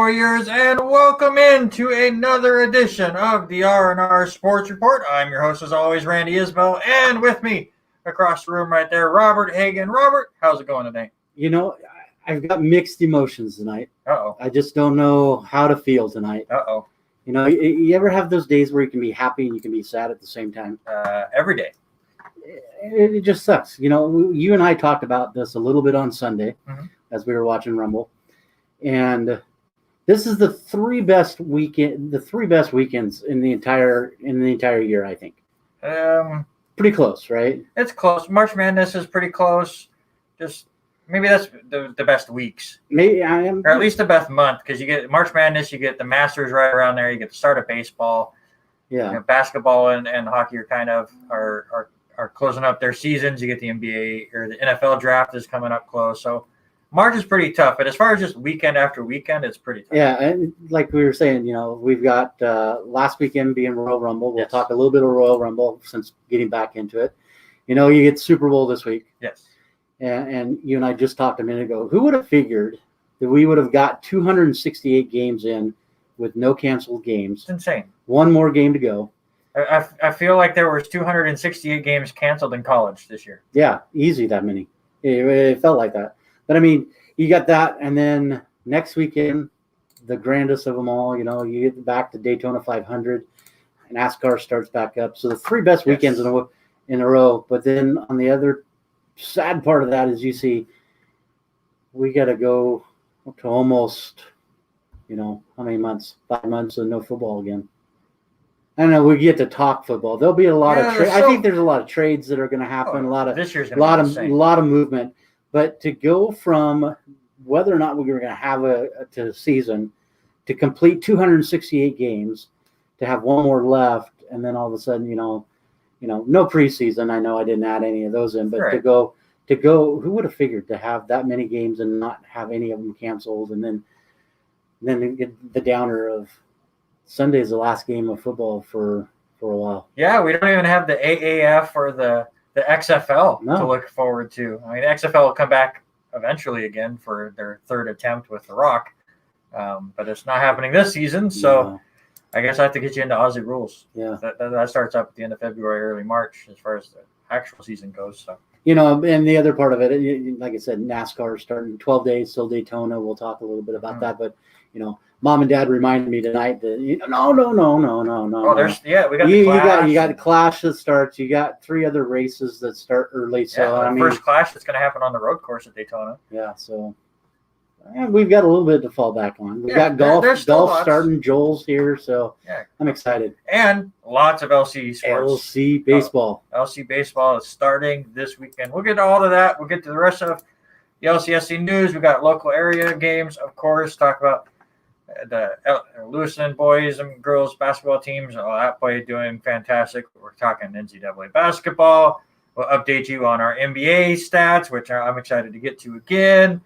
Warriors, and welcome into another edition of the R&R Sports Report. I'm your host, as always, Randy Isbell, and with me across the room right there, Robert Hagan. Robert, how's it going today? You know, I've got mixed emotions tonight. Uh-oh. I just don't know how to feel tonight. Uh-oh. You know, you ever have those days where you can be happy and you can be sad at the same time? Every day. It just sucks. You know, you and I talked about this a little bit on Sunday as we were watching Rumble. And this is the three best weekends in the entire year, I think. Pretty close, right? It's close. March Madness is pretty close. Just maybe that's the best weeks. Maybe I am, or at least the best month, because you get March Madness, you get the Masters right around there, you get the start of baseball. Yeah. You know, basketball and hockey are kind of are closing up their seasons. You get the NBA or the NFL draft is coming up close. So March is pretty tough, but as far as just weekend after weekend, it's pretty tough. Yeah, and like we were saying, you know, we've got last weekend being Royal Rumble. We'll talk a little bit of Royal Rumble since getting back into it. You know, you get Super Bowl this week. Yes. And you and I just talked a minute ago. Who would have figured that we would have got 268 games in with no canceled games? It's insane. One more game to go. I feel like there was 268 games canceled in college this year. Yeah, easy that many. It felt like that. But, I mean, you got that, and then next weekend, the grandest of them all, you know, you get back to Daytona 500, and NASCAR starts back up. So the three best weekends in a row. But then on the other sad part of that is you see we got to go to almost, you know, how many months? 5 months of no football again. I don't know. We get to talk football. There'll be a lot of trades. I think there's a lot of trades that are going to happen. This year's a lot of movement. But to go from whether or not we were going to have a season to complete 268 games, to have one more left, and then all of a sudden, you know, no preseason. I know I didn't add any of those in, but to go, who would have figured to have that many games and not have any of them canceled, and then get the downer of Sunday's the last game of football for a while. Yeah, we don't even have the AAF or the XFL to look forward to. I mean, the XFL will come back eventually again for their third attempt with The Rock, but it's not happening this season. So I guess I have to get you into Aussie rules. Yeah, that starts up at the end of February, early March, as far as the actual season goes. So you know, and the other part of it, like I said, NASCAR starting 12 days till Daytona. We'll talk a little bit about that, but you know. Mom and Dad reminded me tonight that no. Oh, we got the Clash. You got the Clash that starts. You got 3 other races that start early. So the first Clash that's going to happen on the road course at Daytona. Yeah, so we've got a little bit to fall back on. We've got golf starting. Joel's here, so I'm excited. And lots of LC sports. LC baseball. LC baseball is starting this weekend. We'll get to all of that. We'll get to the rest of the LCSC news. We got local area games, of course. Talk about the Lewiston boys and girls basketball teams. That boy doing fantastic. We're talking NCAA basketball. We'll update you on our NBA stats, which I'm excited to get to again.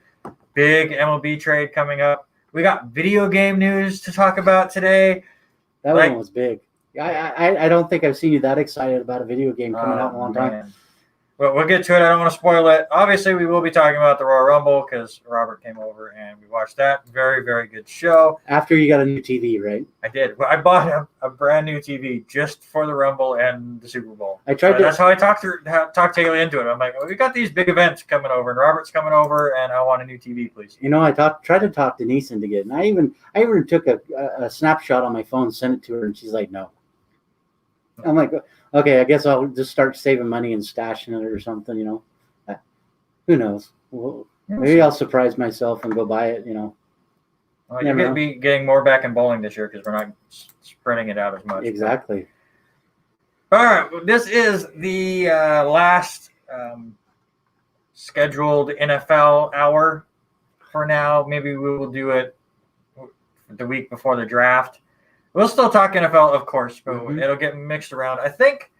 Big MLB trade coming up. We got video game news to talk about today. That one was big. I don't think I've seen you that excited about a video game coming out in a long time. Well, we'll get to it. I don't want to spoil it. Obviously, we will be talking about the Royal Rumble because Robert came over and we watched that. Very, very good show. After you got a new TV, right? I did. Well, I bought a brand new TV just for the Rumble and the Super Bowl. That's how I talked Taylor into it. I'm like, we got these big events coming over, and Robert's coming over, and I want a new TV, please. You know, I tried to talk Denise into getting. I even took a snapshot on my phone, sent it to her, and she's like, no. I'm like, okay, I guess I'll just start saving money and stashing it or something, you know. Who knows? Well, maybe I'll surprise myself and go buy it, you know. Well, you're going to be getting more back in bowling this year because we're not spreading it out as much. Exactly. All right. Well, this is the last scheduled NFL hour for now. Maybe we will do it the week before the draft. We'll still talk NFL, of course, but it'll get mixed around. I think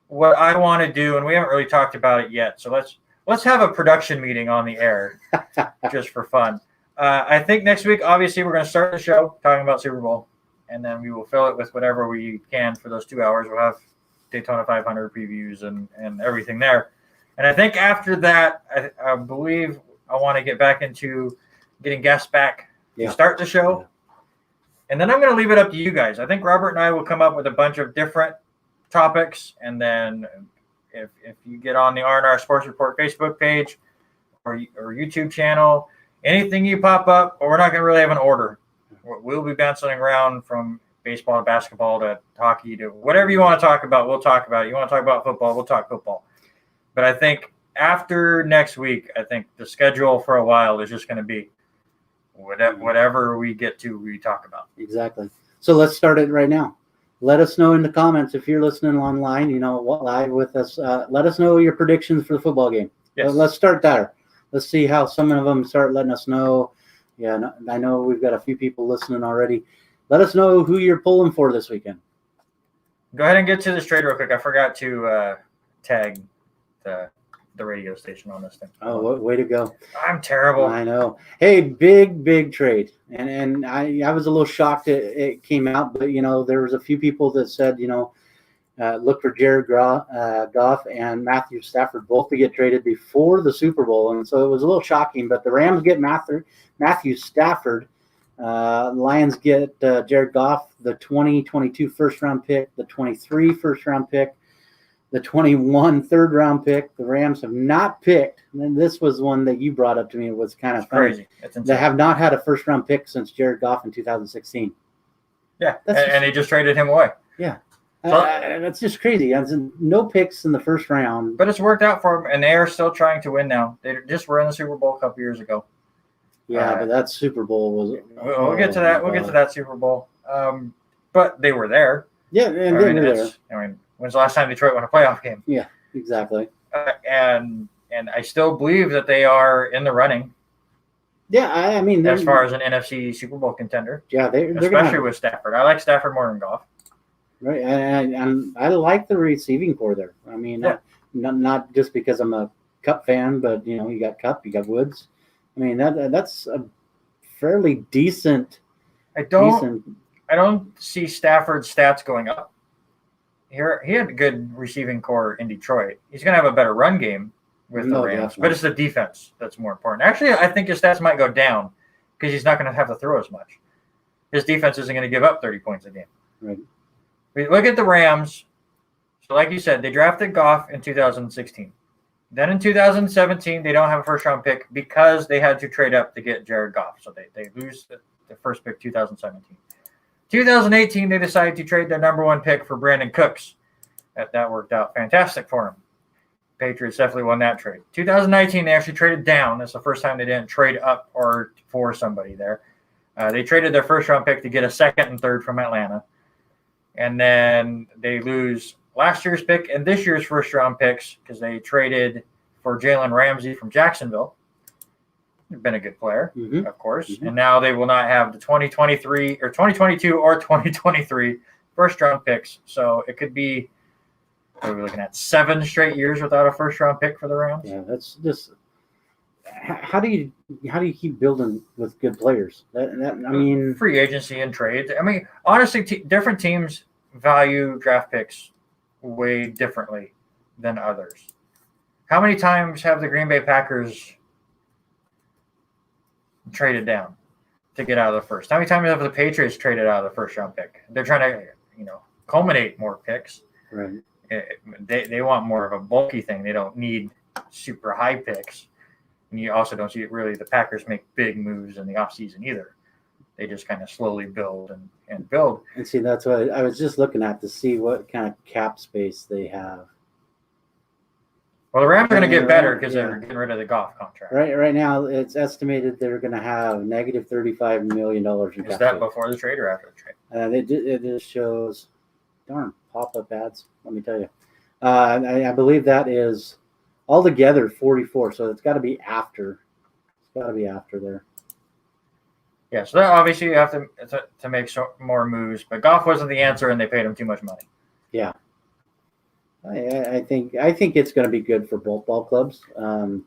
what I want to do, and we haven't really talked about it yet, so let's have a production meeting on the air just for fun. I think next week, obviously, we're going to start the show talking about Super Bowl, and then we will fill it with whatever we can for those 2 hours. We'll have Daytona 500 previews and everything there. And I think after that, I believe I want to get back into getting guests back Yeah. to start the show. Yeah. And then I'm going to leave it up to you guys. I think Robert and I will come up with a bunch of different topics. And then if you get on the R&R Sports Report Facebook page or YouTube channel, anything you pop up, but we're not going to really have an order. We'll be bouncing around from baseball to basketball to hockey to whatever you want to talk about, we'll talk about it. You want to talk about football, we'll talk football. But I think after next week, I think the schedule for a while is just going to be whatever we get to, we talk about. Exactly. So let's start it right now. Let us know in the comments if you're listening online, live with us. Let us know your predictions for the football game. Yes. Let's start there. Let's see how some of them start letting us know. Yeah, I know we've got a few people listening already. Let us know who you're pulling for this weekend. Go ahead and get to this trade real quick. I forgot to tag the radio station on this thing. Oh, way to go. I'm terrible. I know. Hey, big trade. And I was a little shocked it came out, but, there was a few people that said, look for Jared Goff and Matthew Stafford both to get traded before the Super Bowl. And so it was a little shocking, but the Rams get Matthew Stafford. Lions get Jared Goff, the 2022 first-round pick, the 23 first-round pick, the 21 third-round pick. The Rams have not picked, and this was one that you brought up to me. It was kind of crazy. They have not had a first-round pick since Jared Goff in 2016. Yeah, and they just traded him away. Yeah. That's just crazy. No picks in the first round. But it's worked out for them, and they are still trying to win now. They just were in the Super Bowl a couple years ago. Yeah, but that Super Bowl was. We'll get to that. We'll get to that Super Bowl. But they were there. Yeah, and they were there. I mean, when's the last time Detroit won a playoff game? Yeah, exactly. And I still believe that they are in the running. Yeah, I mean, as far as an NFC Super Bowl contender. Yeah, they're especially with Stafford. I like Stafford more than Goff. Right, and I like the receiving core there. I mean, not just because I'm a Cup fan, but you got Cup, you got Woods. I mean that's a fairly decent. I don't see Stafford's stats going up. Here he had a good receiving core in Detroit. He's going to have a better run game with the Rams, but it's the defense that's more important. Actually, I think his stats might go down because he's not going to have to throw as much. His defense isn't going to give up 30 points a game. Right. We look at the Rams. So, like you said, they drafted Goff in 2016. Then in 2017, they don't have a first-round pick because they had to trade up to get Jared Goff. So they lose the first pick 2017. 2018, they decided to trade their number one pick for Brandon Cooks. That worked out fantastic for them. Patriots definitely won that trade. 2019, they actually traded down. That's the first time they didn't trade up or for somebody there. They traded their first-round pick to get a second and third from Atlanta. And then they lose last year's pick and this year's first-round picks because they traded for Jalen Ramsey from Jacksonville. He's been a good player, of course. Mm-hmm. And now they will not have the 2023 or 2022 or 2023 first-round picks. So it could be, what are we looking at, 7 straight years without a first-round pick for the Rams? Yeah, that's just how do you keep building with good players? I mean, free agency and trades. I mean, honestly, different teams value draft picks way differently than others. How many times have the Green Bay Packers traded down to get out of the first? How many times have the Patriots traded out of the first round pick? They're trying to, culminate more picks. Right. They want more of a bulky thing. They don't need super high picks. And you also don't see really the Packers make big moves in the offseason either. They just kind of slowly build and build. And see, that's what I was just looking at to see what kind of cap space they have. Well, the Rams are going to get better because they're getting rid of the Goff contract. Right now, it's estimated they're going to have negative $35 million in cap. Is that before the trade or after the trade? It just shows, darn, pop-up ads, let me tell you. I believe that is altogether 44, so it's got to be after. It's got to be after there. Yeah, so that obviously you have to make more moves, but Goff wasn't the answer, and they paid him too much money. Yeah. I think it's going to be good for both ball clubs. I'm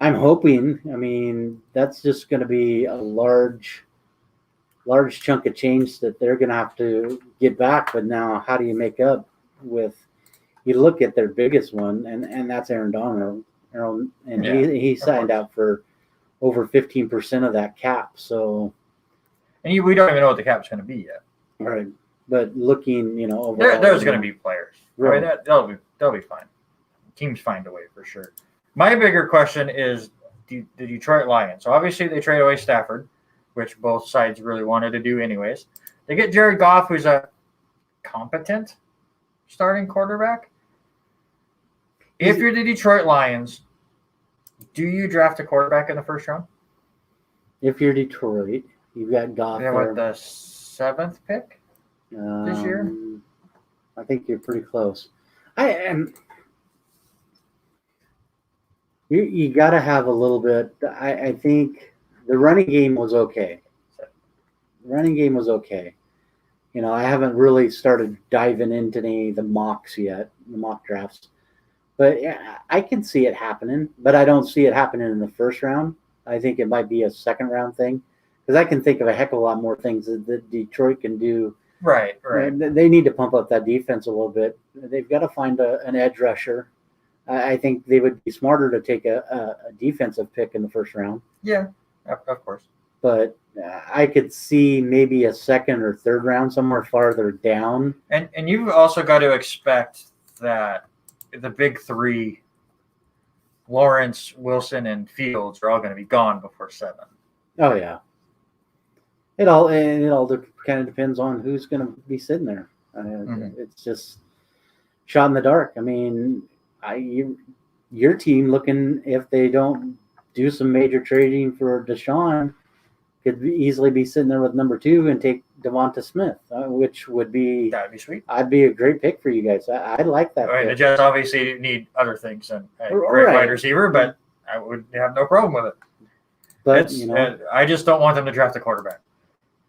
hoping. I mean, that's just going to be a large chunk of change that they're going to have to get back. But now, how do you make up with? You look at their biggest one, and that's Aaron Donald. And he signed out for over 15% of that cap. So, And we don't even know what the cap's going to be yet. right. But looking, overall, There's going to be players. Right. I mean, they'll be fine. Teams find a way for sure. My bigger question is the Detroit Lions. So obviously they trade away Stafford, which both sides really wanted to do anyways. They get Jared Goff, who's a competent starting quarterback. If you're the Detroit Lions, do you draft a quarterback in the first round? If you're Detroit, you've got Goff They have there. the 7th pick this year. I think you're pretty close. I am. You got to have a little bit. I think the running game was okay. I haven't really started diving into any of the mocks yet, the mock drafts. But yeah, I can see it happening, but I don't see it happening in the first round. I think it might be a second round thing because I can think of a heck of a lot more things that Detroit can do. Right. They need to pump up that defense a little bit. They've got to find an edge rusher. I think they would be smarter to take a defensive pick in the first round. Yeah, of course. But I could see maybe a second or third round somewhere farther down. And you've also got to expect that the big three, Lawrence, Wilson, and Fields, are all going to be gone before 7. Oh yeah. It all kind of depends on who's going to be sitting there. It's just shot in the dark. I mean, your team looking, if they don't do some major trading for Deshaun, could easily be sitting there with number 2 and take Devonta Smith, which would be that'd be sweet. I'd be a great pick for you guys. I'd like that. Right, the Jets obviously need other things than a great wide receiver, but I would have no problem with it. But I just don't want them to draft a quarterback.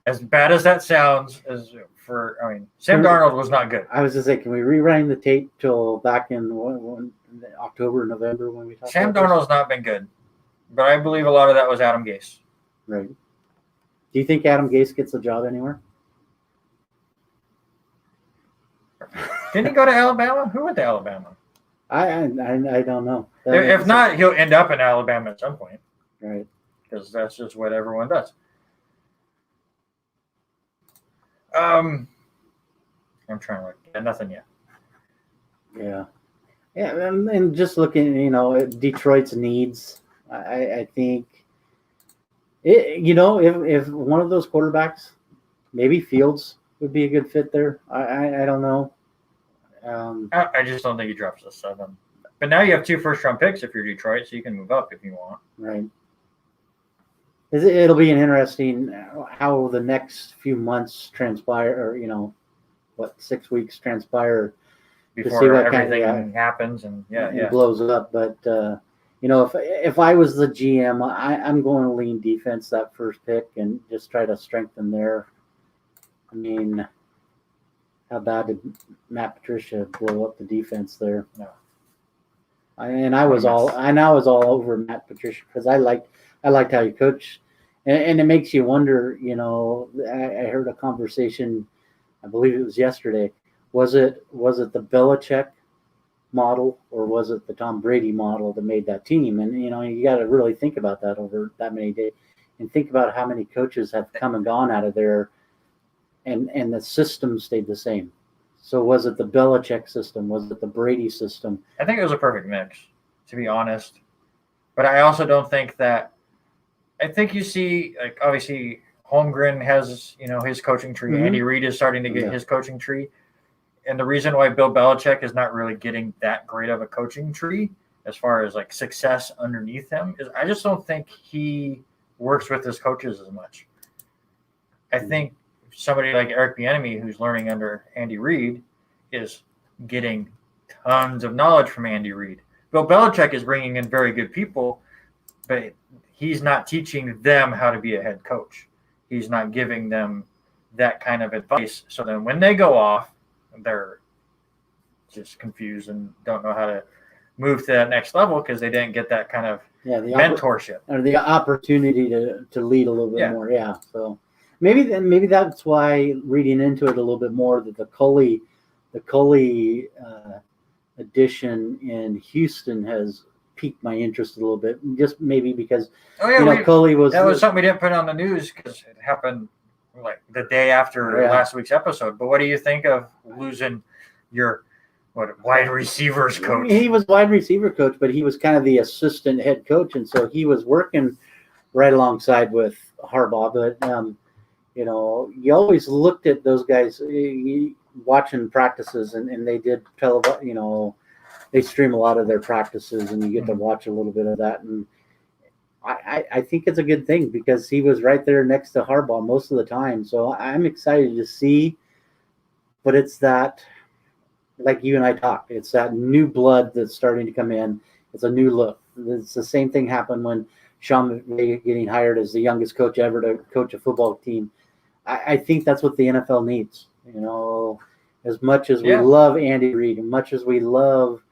As bad as that sounds, Sam Darnold was not good. I was just saying, can we rewind the tape till back in October, November when we talked? Sam Darnold's not been good, but I believe a lot of that was Adam Gase. Right. Do you think Adam Gase gets a job anywhere? Didn't he go to Alabama? Who went to Alabama? I don't know. If not, he'll end up in Alabama at some point. Right. Because that's just what everyone does. I'm trying to look. Nothing yet. Yeah. Yeah, and just looking, at Detroit's needs, I think, if one of those quarterbacks, maybe Fields would be a good fit there. I don't know. I just don't think he drops to 7. But now you have 2 first-round picks if you're Detroit, so you can move up if you want. Right. It'll be an interesting how the next few months transpire, or 6 weeks transpire before to see what everything happens and blows up. But if I was the GM, I'm going to lean defense that first pick and just try to strengthen there. I mean, how bad did Matt Patricia blow up the defense there? No. I was all over Matt Patricia because I liked how he coached, and it makes you wonder. I heard a conversation, I believe it was yesterday. Was it the Belichick model or was it the Tom Brady model that made that team? And you got to really think about that over that many days, and think about how many coaches have come and gone out of there, and the system stayed the same. So was it the Belichick system? Was it the Brady system? I think it was a perfect mix, to be honest. But I also don't think that – I think you see, like, obviously Holmgren has, his coaching tree. Mm-hmm. Andy Reid is starting to get his coaching tree. And the reason why Bill Belichick is not really getting that great of a coaching tree as far as, like, success underneath him is I just don't think he works with his coaches as much. I think somebody like Eric Bieniemy, who's learning under Andy Reid, is getting tons of knowledge from Andy Reid. Bill Belichick is bringing in very good people, but he's not teaching them how to be a head coach. He's not giving them that kind of advice. So then when they go off, they're just confused and don't know how to move to that next level because they didn't get that kind of mentorship or the opportunity to lead a little bit more. Yeah. So maybe that's why reading into it a little bit more that the Culley addition in Houston has piqued my interest a little bit, just maybe because Oh yeah, Coley was that was something we didn't put on the news because it happened like the day after last week's episode. But what do you think of losing your wide receivers coach? He was wide receiver coach, but he was kind of the assistant head coach, and so he was working right alongside with Harbaugh. But you always looked at those guys watching practices, and they did they stream a lot of their practices, and you get to watch a little bit of that. And I think it's a good thing because he was right there next to Harbaugh most of the time. So I'm excited to see. But it's that, like you and I talked, it's that new blood that's starting to come in. It's a new look. It's the same thing happened when Sean McVay getting hired as the youngest coach ever to coach a football team. I think that's what the NFL needs. As much as we love Andy Reid, and much as we love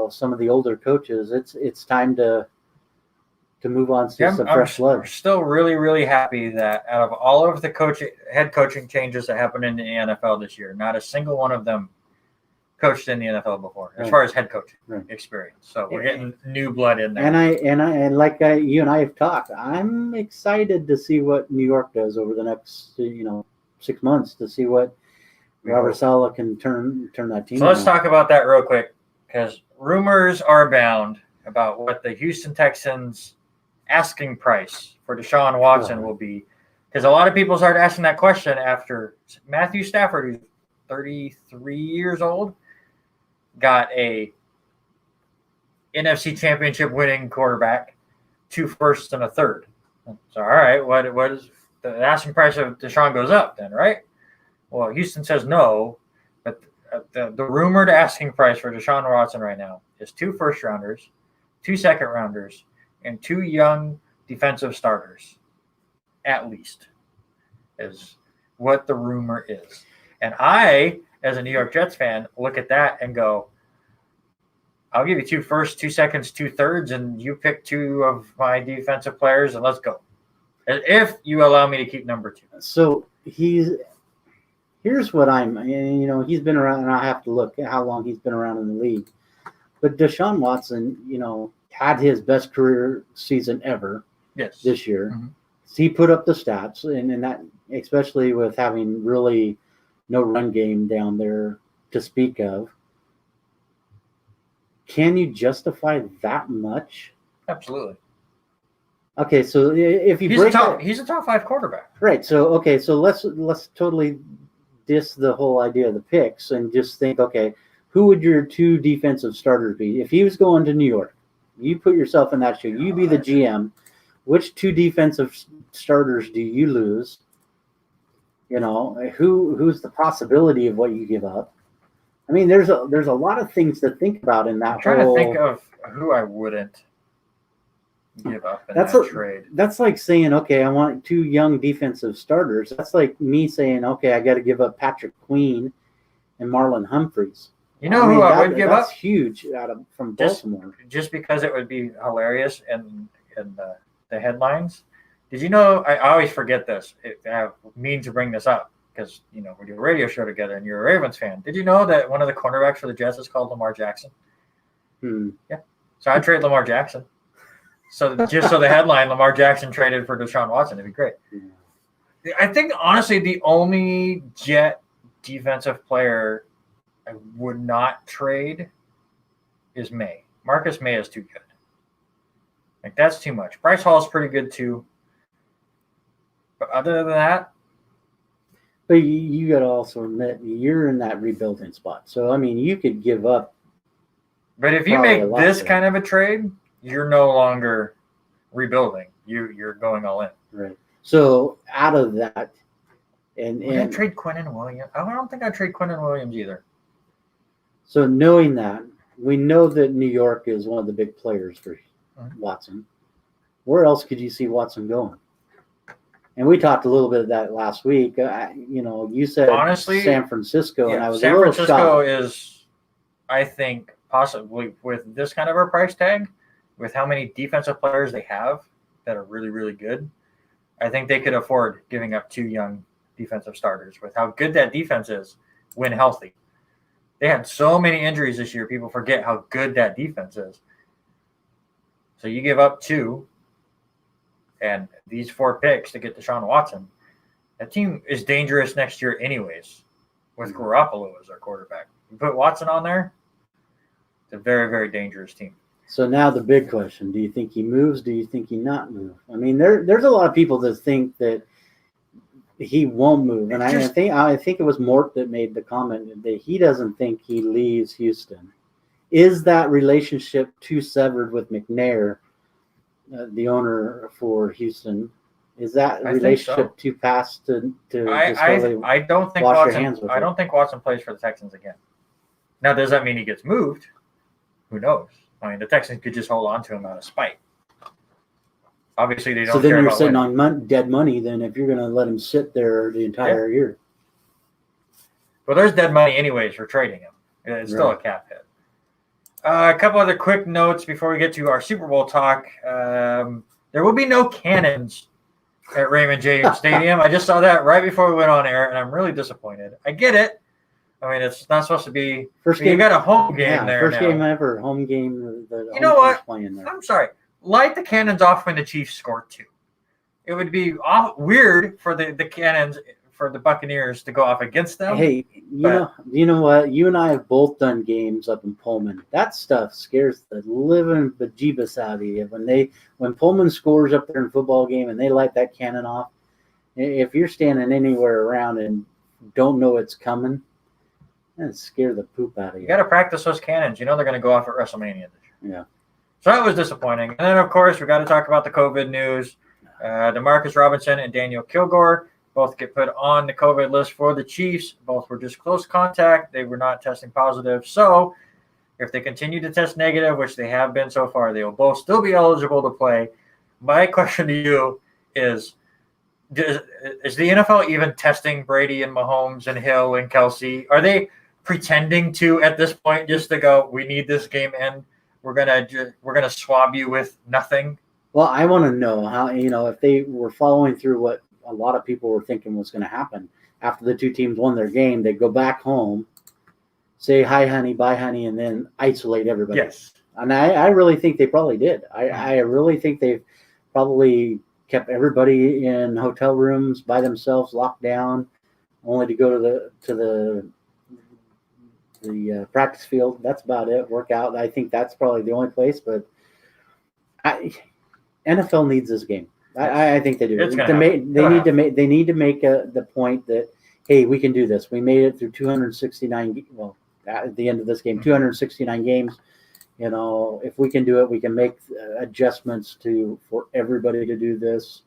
some of the older coaches, it's time to move on to some fresh blood. I'm still really, really happy that out of all of the head coaching changes that happened in the NFL this year, not a single one of them coached in the NFL before, as far as head coaching experience. So we're getting new blood in there. And like you and I have talked, I'm excited to see what New York does over the next 6 months to see what Robert Saleh can turn that team. So let's talk about that real quick, because rumors are abound about what the Houston Texans asking price for Deshaun Watson will be, because a lot of people started asking that question after Matthew Stafford, who's 33 years old, got a NFC Championship winning quarterback, 2 firsts and a third. So all right, what is the asking price of Deshaun goes up then, right? Well, Houston says no, but the rumored asking price for Deshaun Watson right now is 2 first rounders, 2 second rounders, and 2 young defensive starters, at least, is what the rumor is. And I, as a New York Jets fan, look at that and go, I'll give you 2 firsts, 2 seconds, 2 thirds, and you pick 2 of my defensive players, and let's go. If you allow me to keep number 2. So here's what he's been around, and I have to look at how long he's been around in the league. But Deshaun Watson, had his best career season ever this year. Mm-hmm. He put up the stats, and that, especially with having really no run game down there to speak of. Can you justify that much? Absolutely. Okay, so if you he's a top 5 quarterback. Right. So let's totally diss the whole idea of the picks and just think, okay, who would your 2 defensive starters be? If he was going to New York, you put yourself in that shoe. You be the GM. Which 2 defensive starters do you lose? Who's the possibility of what you give up? I mean, there's a lot of things to think about in that. I'm trying to think of who I wouldn't give up in that trade. That's like saying, okay, I want 2 young defensive starters. That's like me saying, okay, I got to give up Patrick Queen and Marlon Humphreys. Who I would give up? That's huge from Baltimore. Just because it would be hilarious in the headlines. Did you know? I always forget this. I mean to bring this up because we do a radio show together, and you're a Ravens fan. Did you know that one of the cornerbacks for the Jets is called Lamar Jackson? Yeah. So I'd trade Lamar Jackson. So just so the headline, Lamar Jackson traded for Deshaun Watson, it'd be great. Yeah. I think honestly the only Jet defensive player I would not trade is May. Marcus May is too good. Like, that's too much. Bryce Hall is pretty good too. But other than that. But you got to also admit you're in that rebuilding spot. So, I mean, you could give up. But if you make this kind of a trade, you're no longer rebuilding. You're going all in. Right. So, out of that. And I'd trade Quinnen Williams. I don't think I'd trade Quinnen Williams either. So knowing that, we know that New York is one of the big players for Watson. Where else could you see Watson going? And we talked a little bit of that last week. You said honestly, San Francisco, and I was a little shocked. San Francisco is, I think, possibly with this kind of a price tag, with how many defensive players they have that are really, really good, I think they could afford giving up 2 young defensive starters with how good that defense is when healthy. They had so many injuries this year. People forget how good that defense is. So you give up 2 and these 4 picks to get Deshaun Watson. That team is dangerous next year anyways, with Garoppolo as our quarterback. You put Watson on there, it's a very, very dangerous team. So now the big question, do you think he moves? Do you think he not move? I mean, there's a lot of people that think that he won't move. And I think it was Mort that made the comment that he doesn't think he leaves Houston. Is that relationship too severed with McNair, the owner for Houston? Is that relationship too past to I don't think wash your Watson, hands with I it? don't think Watson plays for the Texans again. Now, does that mean he gets moved? Who knows? I mean, the Texans could just hold on to him out of spite. Obviously, they don't. So then care you're about sitting winning. on dead money. Then if you're going to let him sit there the entire year, Well, there's dead money anyways for trading him. It's still a cap hit. A couple other quick notes before we get to our Super Bowl talk. There will be no cannons at Raymond James Stadium. I just saw that right before we went on air, and I'm really disappointed. I get it. I mean, it's not supposed to be. First game, you got a home game there. First now. game ever, home game. You know what? Playing there. I'm sorry. Light the cannons off when the Chiefs score 2. It would be weird for the cannons for the Buccaneers to go off against them. Hey, you know what? You and I have both done games up in Pullman. That stuff scares the living bejeebus out of you. When Pullman scores up there in a football game and they light that cannon off, if you're standing anywhere around and don't know it's coming, that scare the poop out of you. You got to practice those cannons. You know they're going to go off at WrestleMania this year. Yeah. So that was disappointing. And then, of course, we got to talk about the COVID news. Demarcus Robinson and Daniel Kilgore both get put on the COVID list for the Chiefs. Both were just close contact. They were not testing positive. So if they continue to test negative, which they have been so far, they will both still be eligible to play. My question to you is the NFL even testing Brady and Mahomes and Hill and Kelsey? Are they pretending to, at this point, just to go, we need this game end? We're gonna swab you with nothing? Well, I want to know how, if they were following through what a lot of people were thinking was going to happen. After the two teams won their game, they'd go back home, say, hi, honey, bye, honey, and then isolate everybody. Yes. And I really think they probably did. I really think they've probably kept everybody in hotel rooms by themselves, locked down, only to go to the practice field. That's about it. Work out. I think that's probably the only place. But NFL needs this game. I think they do. They need to make the point that, hey, we can do this. We made it through 269. Well, at the end of this game, 269 games. If we can do it, we can make adjustments for everybody to do this.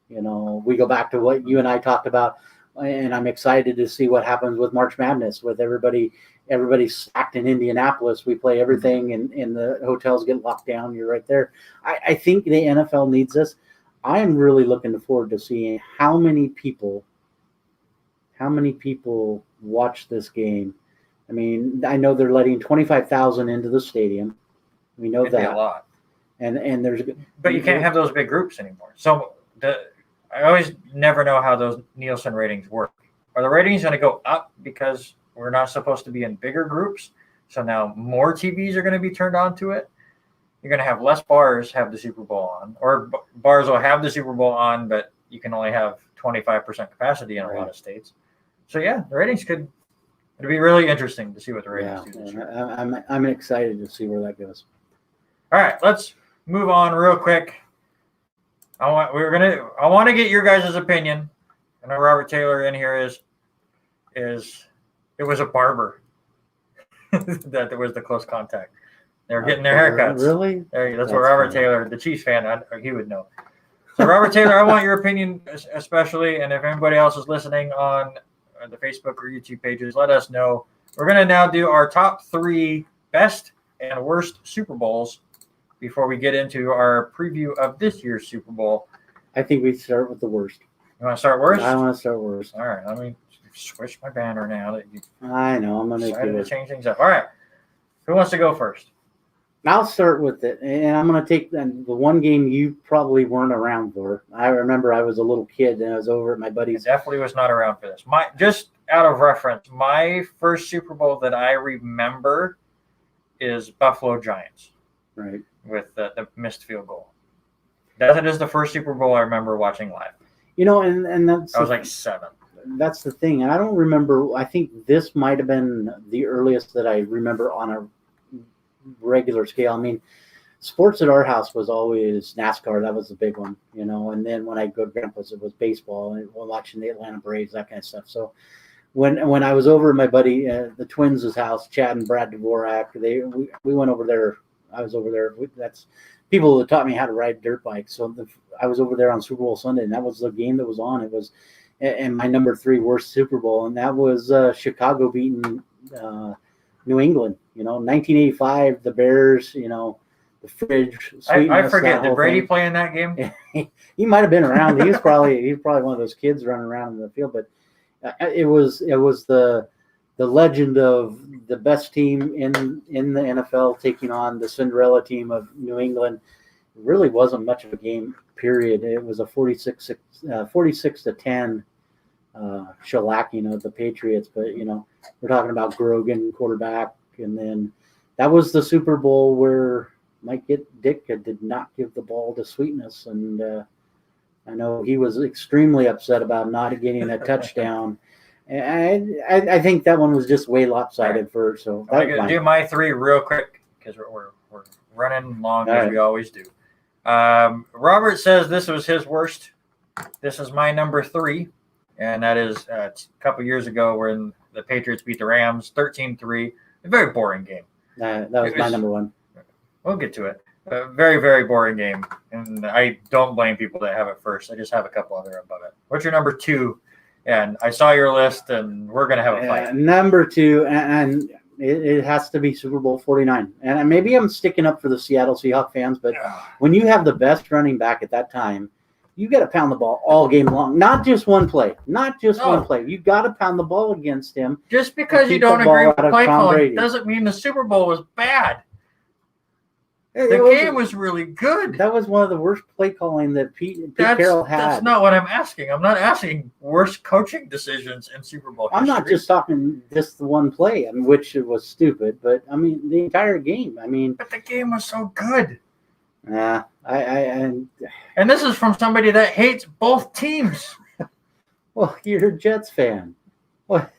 We go back to what you and I talked about, and I'm excited to see what happens with March Madness with everybody stacked in Indianapolis. We play everything, and the hotels get locked down. You're right there. I think the NFL needs this. I am really looking forward to seeing how many people watch this game. I mean, I know they're letting 25,000 into the stadium. We know that. Be a lot. And there's. But you can't have those big groups anymore. So I always never know how those Nielsen ratings work. Are the ratings going to go up because we're not supposed to be in bigger groups? So now more TVs are going to be turned on to it. You're going to have less bars have the Super Bowl on, or bars will have the Super Bowl on, but you can only have 25% capacity in a lot of states. So yeah, the ratings it'd be really interesting to see what the ratings do this year. I'm excited to see where that goes. All right, let's move on real quick. I want to get your guys' opinion. I know Robert Taylor in here is it was a barber that there was the close contact. They're getting their haircuts. Really? That's what Robert Taylor, the Chiefs fan, he would know. So Robert Taylor, I want your opinion especially, and if anybody else is listening on the Facebook or YouTube pages, let us know. We're going to now do our top 3 best and worst Super Bowls before we get into our preview of this year's Super Bowl. I think we start with the worst. You want to start worst? I want to start worst. All right, let me switch my banner now that you I know. I'm going to change things up. All right, who wants to go first? I'll start with it, and I'm going to take the one game you probably weren't around for. I remember I was a little kid, and I was over at my buddy's. I definitely was not around for this. Just out of reference, my first Super Bowl that I remember is Buffalo Giants. Right. with the missed field goal. That is the first Super Bowl I remember watching live. You know, and that's I was like 7. that's the thing. And I don't remember. I think this might have been the earliest that I remember on a regular scale. I mean, sports at our house was always NASCAR. That was the big one, you know. And then when I go to Grandpa's, it was baseball and watching the Atlanta Braves, that kind of stuff. So when I was over at my buddy, the Twins' house, Chad and Brad Dvorak, we went over there. I was over there. That's people that taught me how to ride dirt bikes. So I was over there on Super Bowl Sunday, and that was the game that was on. It was, and my number 3 worst Super Bowl, and that was Chicago beating New England. You know, 1985, the Bears. You know, the fridge. I forget. Did Brady play in that game? He might have been around. He was probably one of those kids running around in the field. But it was the legend of the best team in the NFL taking on the Cinderella team of New England. It really wasn't much of a game, period. It was a 46-10 shellacking of the Patriots. But, you know, we're talking about Grogan, quarterback. And then that was the Super Bowl where Mike Ditka did not give the ball to Sweetness. And I know he was extremely upset about not getting a touchdown. I think that one was just way lopsided for. So I'm going to do my 3 real quick because we're running long as we always do. Robert says this was his worst. This is my number 3, and that is a couple years ago when the Patriots beat the Rams 13-3. A very boring game. That was my number 1. We'll get to it. A very, very boring game, and I don't blame people that have it first. I just have a couple other above it. What's your number 2? And I saw your list, and we're going to have a fight. Number 2, and it has to be Super Bowl 49. And maybe I'm sticking up for the Seattle Seahawks fans, but when you have the best running back at that time, you got to pound the ball all game long. Not just one play. One play. You got to pound the ball against him. Just because you don't agree with play calling doesn't mean the Super Bowl was bad. The game was really good. That was one of the worst play calling that Pete Carroll had. That's not what I'm asking. I'm not asking worst coaching decisions in Super Bowl history. I'm not just talking just the one play, which it was stupid, but I mean the entire game. But the game was so good. Yeah, and this is from somebody that hates both teams. Well, you're a Jets fan. What?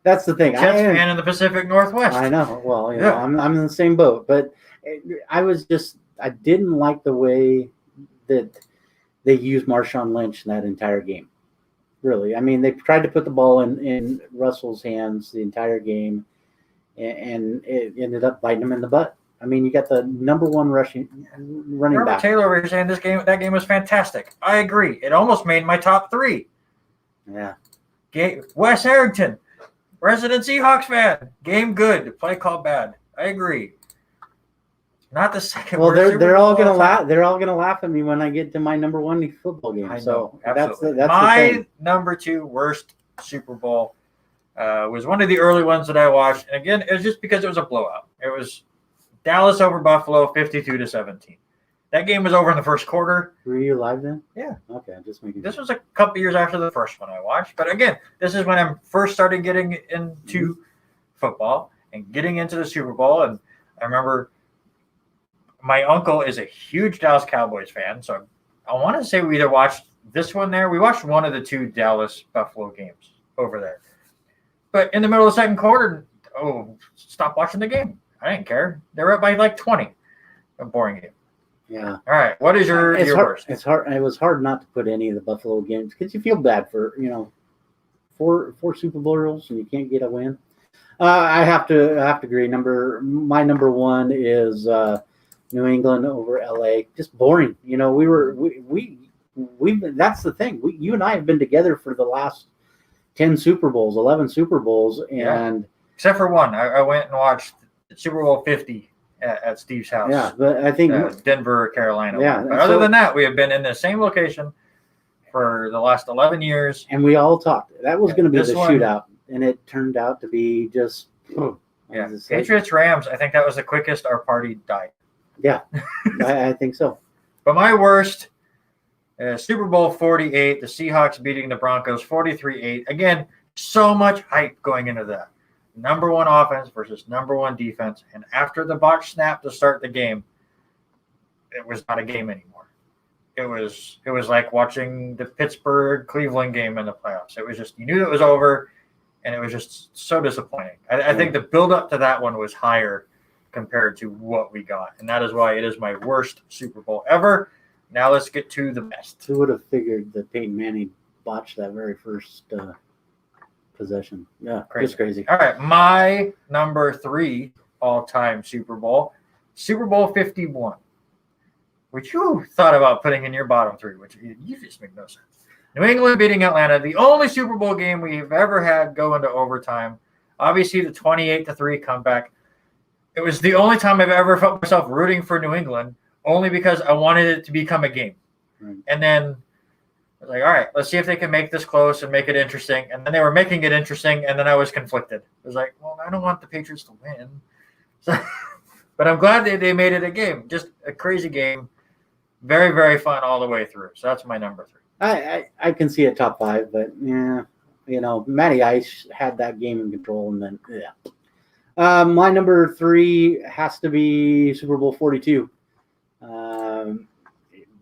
That's the thing. Jets fan in the Pacific Northwest. I know. Well, you know, I'm in the same boat, but I didn't like the way that they used Marshawn Lynch in that entire game. Really. I mean, they tried to put the ball in Russell's hands the entire game, and it ended up biting him in the butt. I mean, you got the number 1 running back. Taylor was saying that game was fantastic. I agree. It almost made my top 3. Yeah. Wes Harrington, resident Seahawks fan. Game good. Play call bad. I agree. Not the second. Well, they're all gonna laugh. They're all gonna laugh at me when I get to my number 1 football game. So that's my number 2 worst Super Bowl. Was one of the early ones that I watched, and again, it was just because it was a blowout. It was Dallas over Buffalo, 52-17. That game was over in the first quarter. Were you live then? Yeah. Okay, just making. This was a couple years after the first one I watched, but again, this is when I first started getting into football and getting into the Super Bowl, and I remember. My uncle is a huge Dallas Cowboys fan, so I want to say we either watched this one there. We watched one of the 2 Dallas-Buffalo games over there. But in the middle of the second quarter, stop watching the game. I didn't care. They were up by like 20. A boring game. Yeah. All right. What is your worst? It's hard. It was hard not to put any of the Buffalo games because you feel bad for, 4 Super Bowls and you can't get a win. I have to agree. My number 1 is New England over LA. Just boring. You know, we that's the thing. You and I have been together for the last 10 Super Bowls, 11 Super Bowls, and except for one. I went and watched Super Bowl 50 at Steve's house. Yeah, but I think Denver, Carolina. Yeah, but other than that, we have been in the same location for the last 11 years. And we all talked. That was going to be the shootout, and it turned out to be just. Patriots Rams. I think that was the quickest our party died. Yeah, I think so. But my worst, Super Bowl 48, the Seahawks beating the Broncos 43-8. Again, so much hype going into that. Number 1 offense versus number 1 defense. And after the botch snap to start the game, it was not a game anymore. It was like watching the Pittsburgh-Cleveland game in the playoffs. It was just, you knew it was over, and it was just so disappointing. I think the build-up to that one was higher compared to what we got, and that is why it is my worst Super Bowl ever. Now let's get to the best. Who would have figured that Peyton Manning botched that very first possession? Yeah, it's crazy. All right, my number 3 all-time Super Bowl 51, which you thought about putting in your bottom 3, which you just make no sense. New England beating Atlanta, the only Super Bowl game we've ever had go into overtime. Obviously, the 28-3 comeback. It was the only time I've ever felt myself rooting for New England, only because I wanted it to become a game. Right. And then I was like, all right, let's see if they can make this close and make it interesting. And then they were making it interesting, and then I was conflicted. I was like, well, I don't want the Patriots to win. So, but I'm glad they made it a game. Just a crazy game. Very, very fun all the way through. So that's my number 3. I can see a top 5, but yeah, Matty Ice had that game in control, and then my number 3 has to be Super Bowl 42.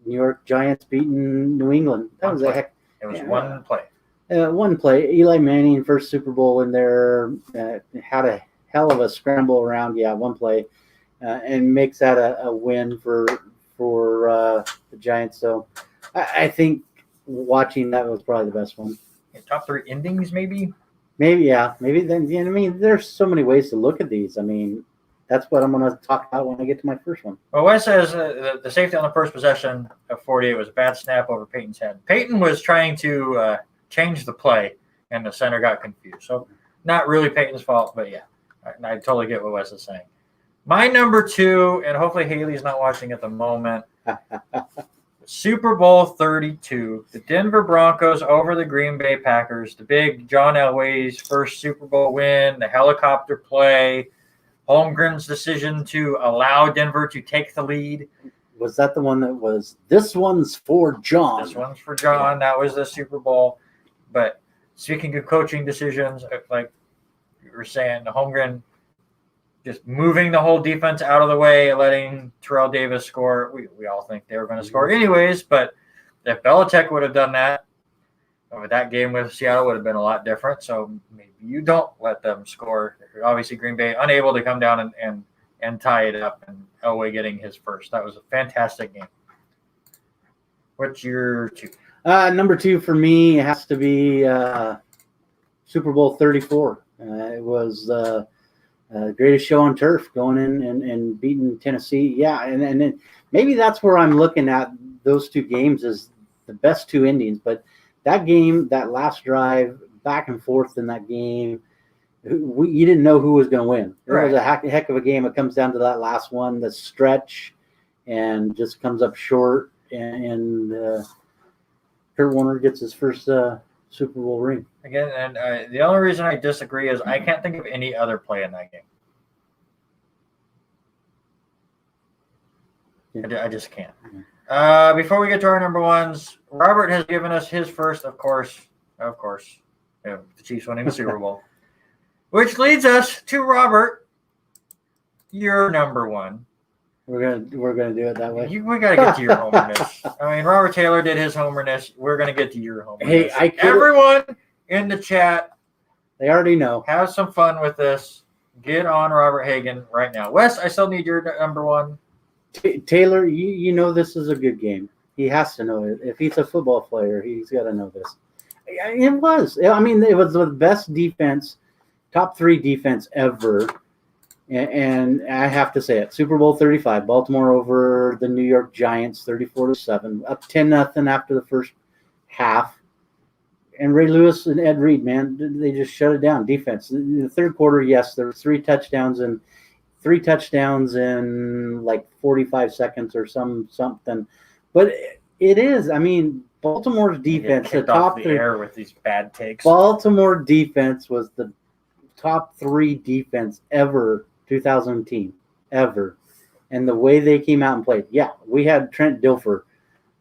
New York Giants beating New England. That was a heck. It was one play. One play. Eli Manning, first Super Bowl in there, had a hell of a scramble around. Yeah, one play, and makes that a win for the Giants. So I think watching that was probably the best one. Top 3 endings, maybe. Maybe, yeah. Maybe then. I mean, there's so many ways to look at these. I mean, that's what I'm going to talk about when I get to my first one. Well, Wes says the safety on the first possession of 48 was a bad snap over Peyton's head. Peyton was trying to change the play, and the center got confused. So not really Peyton's fault, but yeah, I totally get what Wes is saying. My number 2, and hopefully Haley's not watching at the moment, Super Bowl 32, the Denver Broncos over the Green Bay Packers, the big John Elway's first Super Bowl win, the helicopter play, Holmgren's decision to allow Denver to take the lead. Was that the one that was, this one's for John? This one's for John. That was the Super Bowl. But speaking of coaching decisions, like you were saying, the Holmgren just moving the whole defense out of the way, letting Terrell Davis score. We all think they were going to score anyways, but if Belichick would have done that, that game with Seattle would have been a lot different. So maybe you don't let them score. Obviously, Green Bay unable to come down and tie it up, and Elway getting his first. That was a fantastic game. What's your 2? Number 2 for me has to be Super Bowl 34. It was greatest show on turf, going in and beating Tennessee. Yeah, and then maybe that's where I'm looking at those 2 games as the best 2 endings. But that game, that last drive, back and forth in that game, you didn't know who was going to win. It was a heck of a game. It comes down to that last one, the stretch, and just comes up short. And Kurt Warner gets his first Super Bowl ring. Again, and the only reason I disagree is I can't think of any other play in that game. I just can't. Before we get to our number 1s, Robert has given us his first, of course, the Chiefs winning the Super Bowl. Which leads us to Robert, your number 1. We're gonna do it that way. We gotta get to your homerness. I mean, Robert Taylor did his homerness. We're gonna get to your homerness. Hey, everyone in the chat, they already know. Have some fun with this. Get on Robert Hagan right now. Wes, I still need your number 1. Taylor, you know this is a good game. He has to know it. If he's a football player, he's got to know this. It was. I mean, it was the best defense, top 3 defense ever. And I have to say it. Super Bowl 35, Baltimore over the New York Giants, 34-7, up 10-0 after the first half. And Ray Lewis and Ed Reed, man, they just shut it down. Defense. In the third quarter, yes, there were 3 touchdowns in like 45 seconds or something. But it is. I mean, Baltimore's defense, the top 3 air with these bad takes. Baltimore defense was the top 3 defense ever. 2010 ever, and the way they came out and played. Yeah, we had Trent Dilfer.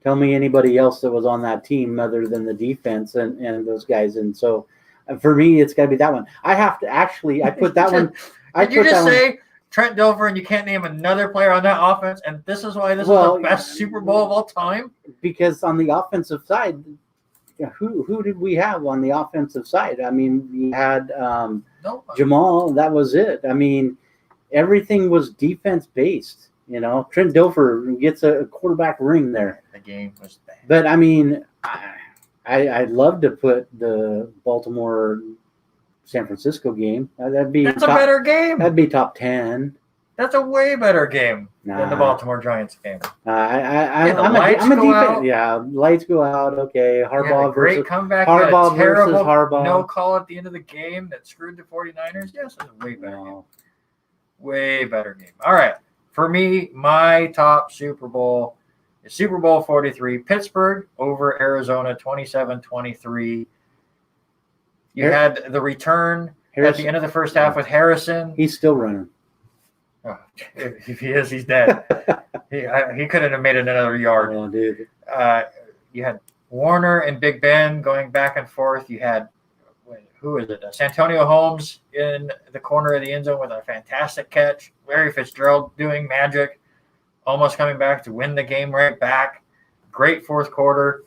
Tell me anybody else that was on that team other than the defense and those guys. And so, for me, it's got to be that one. I have to actually. I put that one. Did you just say Trent Dilfer and you can't name another player on that offense, and this is why this is the best Super Bowl of all time? Because on the offensive side, who did we have on the offensive side? I mean, we had Jamal. That was it. I mean, everything was defense based. You know, Trent Dilfer gets a quarterback ring there. The game was bad. But I mean, I'd love to put the Baltimore San Francisco game. That's a better game. That'd be top 10. That's a way better game than the Baltimore Giants game. I'm a defense. Yeah, lights go out. Okay, Harbaugh great comeback. Harbaugh terrible versus Harbaugh. No call at the end of the game that screwed the 49ers. Yes, it's a way better game. Way better game. All right. For me, my top Super Bowl is Super Bowl 43. Pittsburgh over Arizona 27-23. You had the return at the end of the first half with Harrison. He's still running. Oh, if he is, he's dead. he couldn't have made it another yard. Oh, dude. You had Warner and Big Ben going back and forth. You had, who is it? Santonio Holmes in the corner of the end zone with a fantastic catch. Larry Fitzgerald doing magic, almost coming back to win the game right back. Great fourth quarter.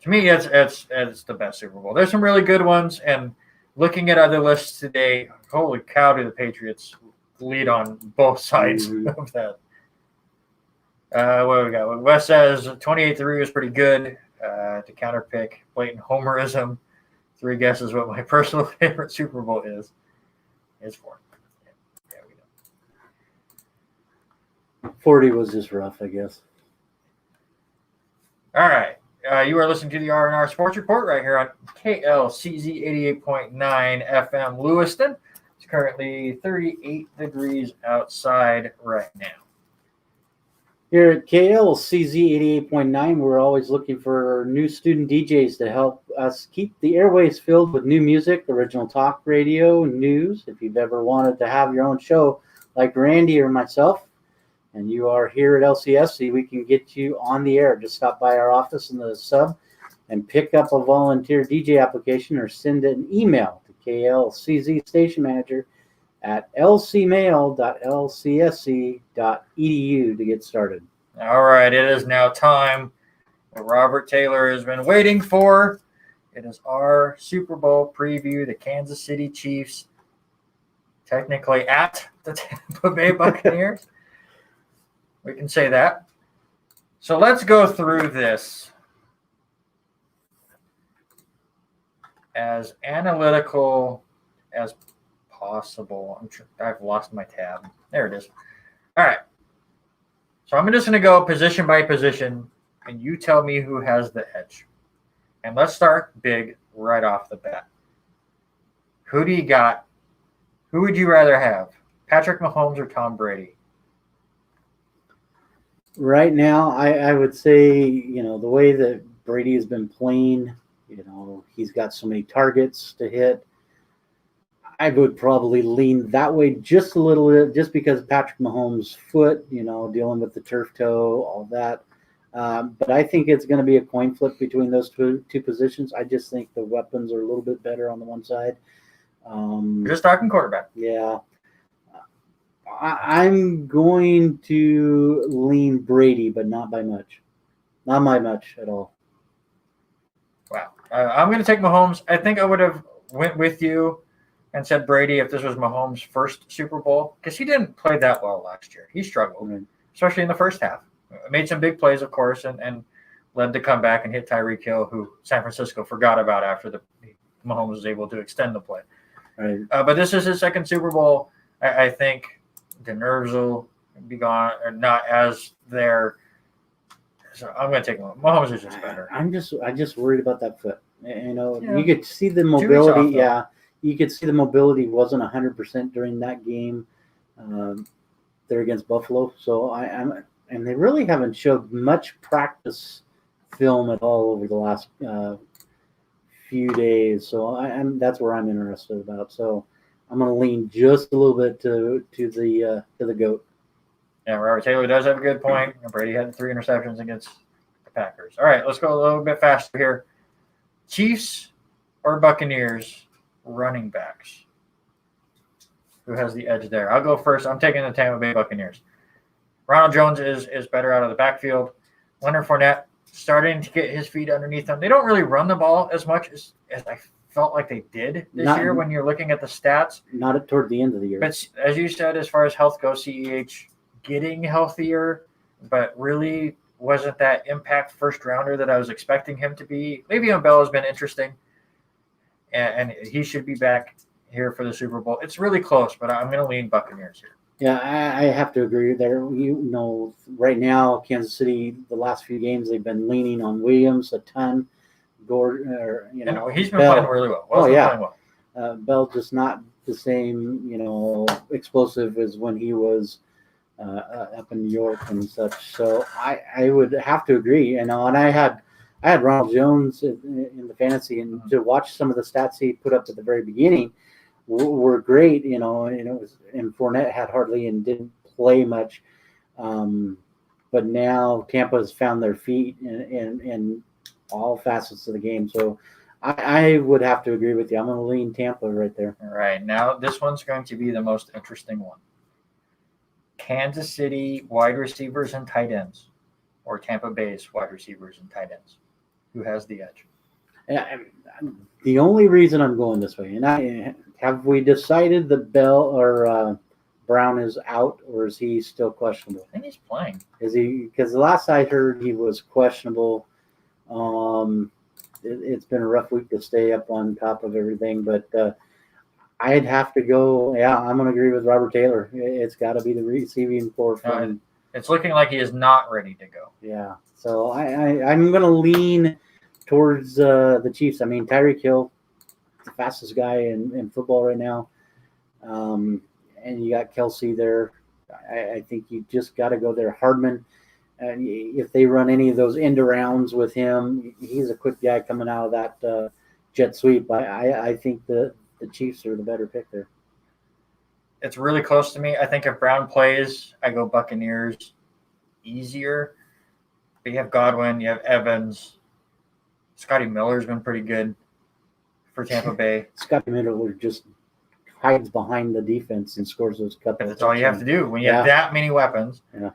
To me, it's the best Super Bowl. There's some really good ones, and looking at other lists today, holy cow, do the Patriots lead on both sides of that. What do we got? Wes says 28-3 was pretty good to counterpick blatant homerism. 3 guesses what my personal favorite Super Bowl is 4. Yeah, there we go. 40 was just rough, I guess. All right. You are listening to the R&R Sports Report right here on KLCZ 88.9 FM Lewiston. It's currently 38 degrees outside right now. Here at KLCZ 88.9, we're always looking for new student DJs to help us keep the airways filled with new music, original talk radio, news. If you've ever wanted to have your own show like Randy or myself, and you are here at LCSC, we can get you on the air. Just stop by our office in the sub and pick up a volunteer DJ application or send an email to KLCZ Station Manager at lcmail.lcsc.edu to get started. All right, it is now time what Robert Taylor has been waiting for. It is our Super Bowl preview, the Kansas City Chiefs, technically at the Tampa Bay Buccaneers. We can say that. So let's go through this as analytical as possible. I've lost my tab. There it is. All right. So I'm just going to go position by position, and you tell me who has the edge. And let's start big right off the bat. Who do you got? Who would you rather have, Patrick Mahomes or Tom Brady? Right now, I would say, the way that Brady has been playing, he's got so many targets to hit. I would probably lean that way just a little bit, just because Patrick Mahomes' foot, dealing with the turf toe, all that. But I think it's going to be a coin flip between those two positions. I just think the weapons are a little bit better on the one side. You're just talking quarterback. Yeah. I'm going to lean Brady, but not by much. Not by much at all. Wow. I'm going to take Mahomes. I think I would have went with you and said Brady if this was Mahomes' first Super Bowl, because he didn't play that well last year. He struggled, especially in the first half. Made some big plays, of course, and led the comeback and hit Tyreek Hill, who San Francisco forgot about after Mahomes was able to extend the play. Right. But this is his second Super Bowl. I think the nerves will be gone, or not as there. So I'm going to take Mahomes. Is just better. I'm just worried about that foot. You could see the mobility. You could see the mobility wasn't 100% during that game there against Buffalo. So and they really haven't showed much practice film at all over the last few days. So that's where I'm interested about. So I'm going to lean just a little bit to the GOAT. Yeah, Robert Taylor does have a good point. Brady had 3 interceptions against the Packers. All right, let's go a little bit faster here. Chiefs or Buccaneers running backs? Who has the edge there? I'll go first. I'm taking the Tampa Bay Buccaneers. Ronald Jones is better out of the backfield. Leonard Fournette starting to get his feet underneath them. They don't really run the ball as much as I felt like they did this year when you're looking at the stats. Not toward the end of the year. But as you said, as far as health goes, CEH getting healthier, but really wasn't that impact first rounder that I was expecting him to be. Le'Veon Bell has been interesting, and he should be back here for the Super Bowl. It's really close, but I'm going to lean Buccaneers here. Yeah, I have to agree there. Right now, Kansas City, the last few games, they've been leaning on Williams a ton. Gordon, he's been playing really well. Playing well. Bell just not the same, explosive as when he was up in New York and such. So I would have to agree. And I had Ronald Jones in the fantasy, and to watch some of the stats he put up at the very beginning were great. And Fournette had hardly and didn't play much. But now Tampa's found their feet in all facets of the game. So I would have to agree with you. I'm going to lean Tampa right there. All right. Now this one's going to be the most interesting one. Kansas City wide receivers and tight ends, or Tampa Bay's wide receivers and tight ends. Who has the edge? The only reason I'm going this way, and have we decided that Bell or Brown is out, or is he still questionable? I think he's playing. Is he? Because the last I heard, he was questionable. It's been a rough week to stay up on top of everything, but I'd have to go. Yeah, I'm going to agree with Robert Taylor. It's got to be the receiving core from. It's looking like he is not ready to go. Yeah, so I'm going to lean towards the Chiefs. I mean, Tyreek Hill, the fastest guy in football right now, and you got Kelce there. I think you just got to go there. Hardman. And if they run any of those end arounds with him, he's a quick guy coming out of that jet sweep. I think the Chiefs are the better pick there. It's really close to me. I think if Brown plays, I go Buccaneers easier. But you have Godwin, you have Evans. Scotty Miller's been pretty good for Tampa Bay. Scotty Miller just hides behind the defense and scores those couple. But that's all you have to do when you have that many weapons. Yeah.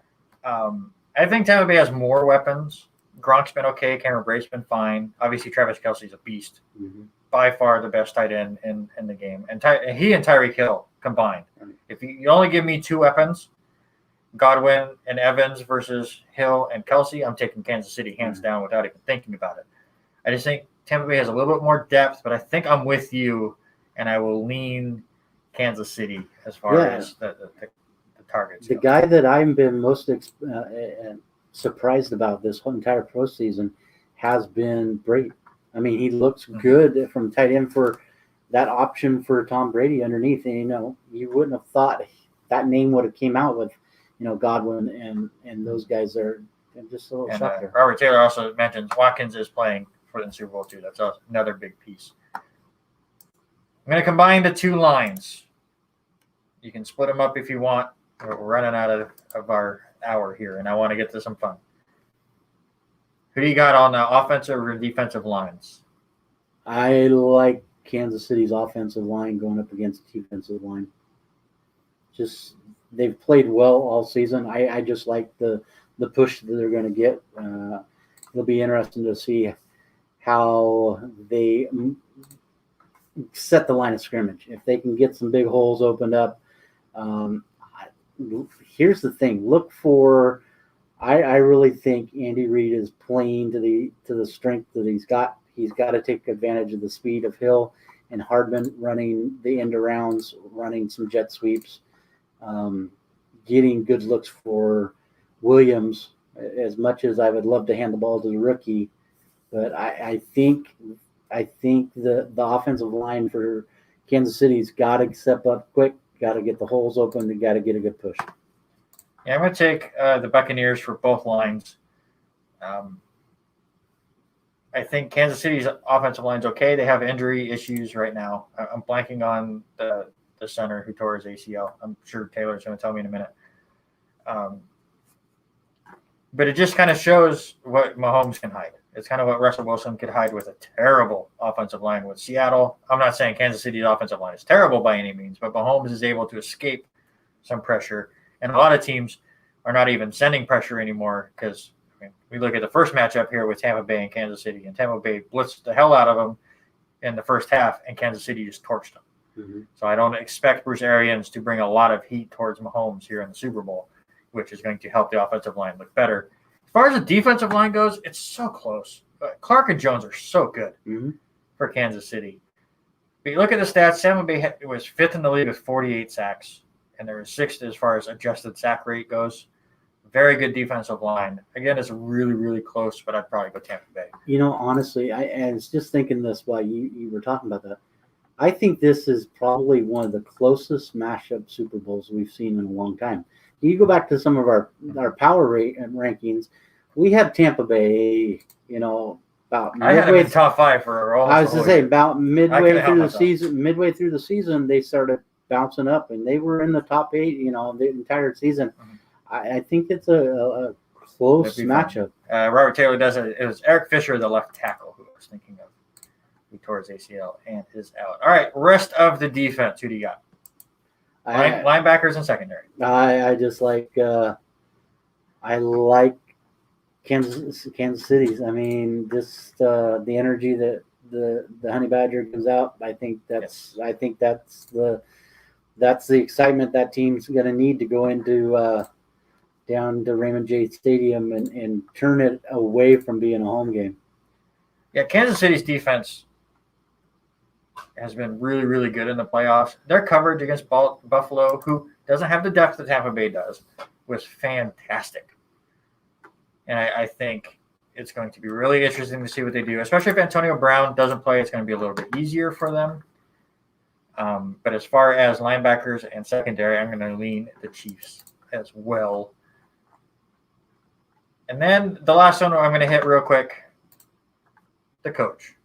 I think Tampa Bay has more weapons. Gronk's been okay. Cameron Brate's been fine. Obviously, Travis Kelce's a beast. Mm-hmm. By far the best tight end in the game. And he and Tyreek Hill combined. Right. If you only give me two weapons, Godwin and Evans versus Hill and Kelce, I'm taking Kansas City hands down without even thinking about it. I just think Tampa Bay has a little bit more depth, but I think I'm with you, and I will lean Kansas City as far as the targets. The guy that I've been most surprised about this whole entire postseason has been Brady. I mean, he looks good from tight end for that option for Tom Brady underneath. And, you wouldn't have thought that name would have came out with, Godwin and those guys are just a little shocked there. Robert Taylor also mentions Watkins is playing for the Super Bowl too. That's another big piece. I'm going to combine the two lines. You can split them up if you want. We're running out of our hour here, and I want to get to some fun. Who do you got on the offensive or defensive lines? I like Kansas City's offensive line going up against the defensive line. Just they've played well all season. I just like the push that they're going to get. It'll be interesting to see how they set the line of scrimmage. If they can get some big holes opened up. Here's the thing. Look for. I really think Andy Reid is playing to the strength that he's got. He's got to take advantage of the speed of Hill and Hardman running the end arounds, running some jet sweeps, getting good looks for Williams. As much as I would love to hand the ball to the rookie, but I think the offensive line for Kansas City's got to step up quick. Got to get the holes open. They got to get a good push. Yeah, I'm going to take the Buccaneers for both lines. I think Kansas City's offensive line's okay. They have injury issues right now. I'm blanking on the center who tore his ACL. I'm sure Taylor's going to tell me in a minute. But it just kind of shows what Mahomes can hide. It's kind of what Russell Wilson could hide with a terrible offensive line with Seattle. I'm not saying Kansas City's offensive line is terrible by any means, but Mahomes is able to escape some pressure. And a lot of teams are not even sending pressure anymore because we look at the first matchup here with Tampa Bay and Kansas City, and Tampa Bay blitzed the hell out of them in the first half, and Kansas City just torched them. Mm-hmm. So I don't expect Bruce Arians to bring a lot of heat towards Mahomes here in the Super Bowl, which is going to help the offensive line look better. As far as the defensive line goes, it's so close. But Clark and Jones are so good for Kansas City. But you look at the stats, Tampa Bay was 5th in the league with 48 sacks, and they were 6th as far as adjusted sack rate goes. Very good defensive line. Again, it's really, really close, but I'd probably go Tampa Bay. You know, honestly, I was just thinking this while you were talking about that. I think this is probably one of the closest mashup Super Bowls we've seen in a long time. You go back to some of our power rate and rankings. We had Tampa Bay, about midway. I had them in top 5 for almost. I was to say about midway through the season. Midway through the season, they started bouncing up, and they were in the top 8. The entire season. Mm-hmm. I think it's a close matchup. Robert Taylor does it. It was Eric Fisher, the left tackle, who I was thinking of. He tore his ACL and is out. All right, rest of the defense. Who do you got? Linebackers and secondary. I just like I like Kansas City's. I mean, the energy that the Honey Badger gives out. I think that's the excitement that team's going to need to go into down to Raymond James Stadium and turn it away from being a home game. Yeah, Kansas City's defense has been really, really good in the playoffs. Their coverage against Buffalo, who doesn't have the depth that Tampa Bay does, was fantastic. And I think it's going to be really interesting to see what they do, especially if Antonio Brown doesn't play. It's going to be a little bit easier for them. But as far as linebackers and secondary, I'm going to lean the Chiefs as well. And then the last one I'm going to hit real quick, the coach.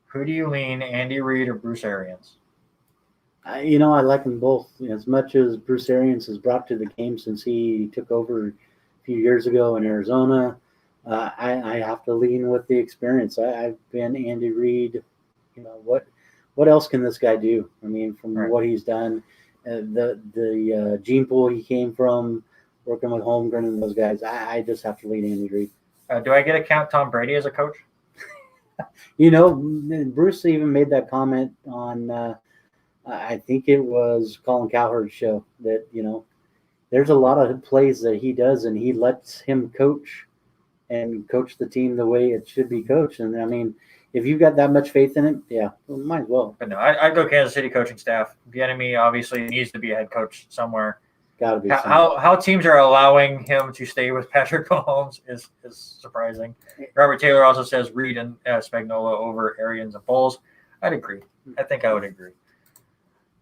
Who do you lean, Andy Reid or Bruce Arians? I like them both. As much as Bruce Arians has brought to the game since he took over a few years ago in Arizona, I have to lean with the experience. I've been Andy Reid. What else can this guy do? I mean, from what he's done, the gene pool he came from, working with Holmgren and those guys, I just have to lean Andy Reid. Do I get to count Tom Brady as a coach? Bruce even made that comment on, I think it was Colin Cowherd's show, that, there's a lot of plays that he does and he lets him coach the team the way it should be coached. And I mean, if you've got that much faith in it, yeah, well, might as well. But no, I'd go Kansas City coaching staff. Bieniemy obviously needs to be a head coach somewhere. Got to be. How teams are allowing him to stay with Patrick Mahomes is surprising. Robert Taylor also says Reid and Spagnuolo over Arians and Foles. I'd agree. I think I would agree.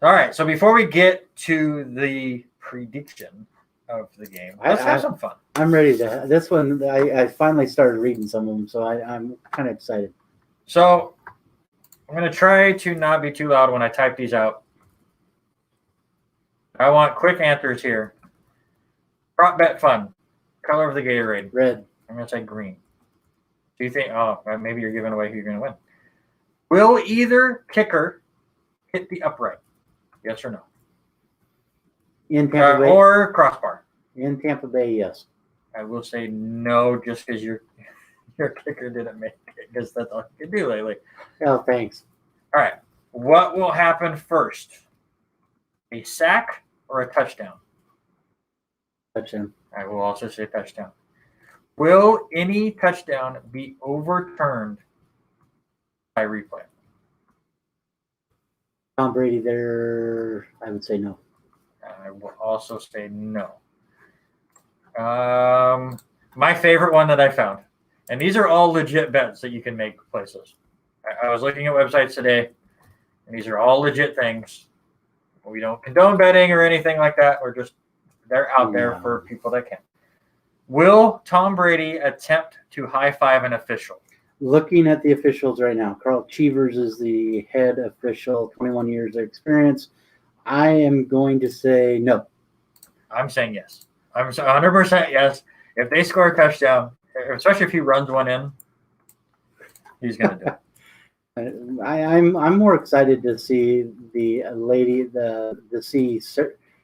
All right, so before we get to the prediction of the game, let's have some fun. I'm ready to. This one, I finally started reading some of them, so I'm kind of excited. So I'm going to try to not be too loud when I type these out. I want quick answers here. Prop bet fun. Color of the Gatorade. Red. I'm going to say green. Do you think, maybe you're giving away who you're going to win. Will either kicker hit the upright? Yes or no? In Tampa Bay. Or crossbar? In Tampa Bay, yes. I will say no just because your kicker didn't make it, because that's all you can do lately. Oh, thanks. All right. What will happen first? A sack or a touchdown? Touchdown. I will also say touchdown. Will any touchdown be overturned by replay? Tom Brady there, I would say no. I will also say no. My favorite one that I found, and these are all legit bets that you can make places. I was looking at websites today, and these are all legit things. We don't condone betting or anything like that. They're out there for people that can. Will Tom Brady attempt to high-five an official? Looking at the officials right now, Carl Cheevers is the head official, 21 years of experience. I am going to say no. I'm saying yes. I'm 100% yes. If they score a touchdown, especially if he runs one in, He's going to do it. I'm more excited to see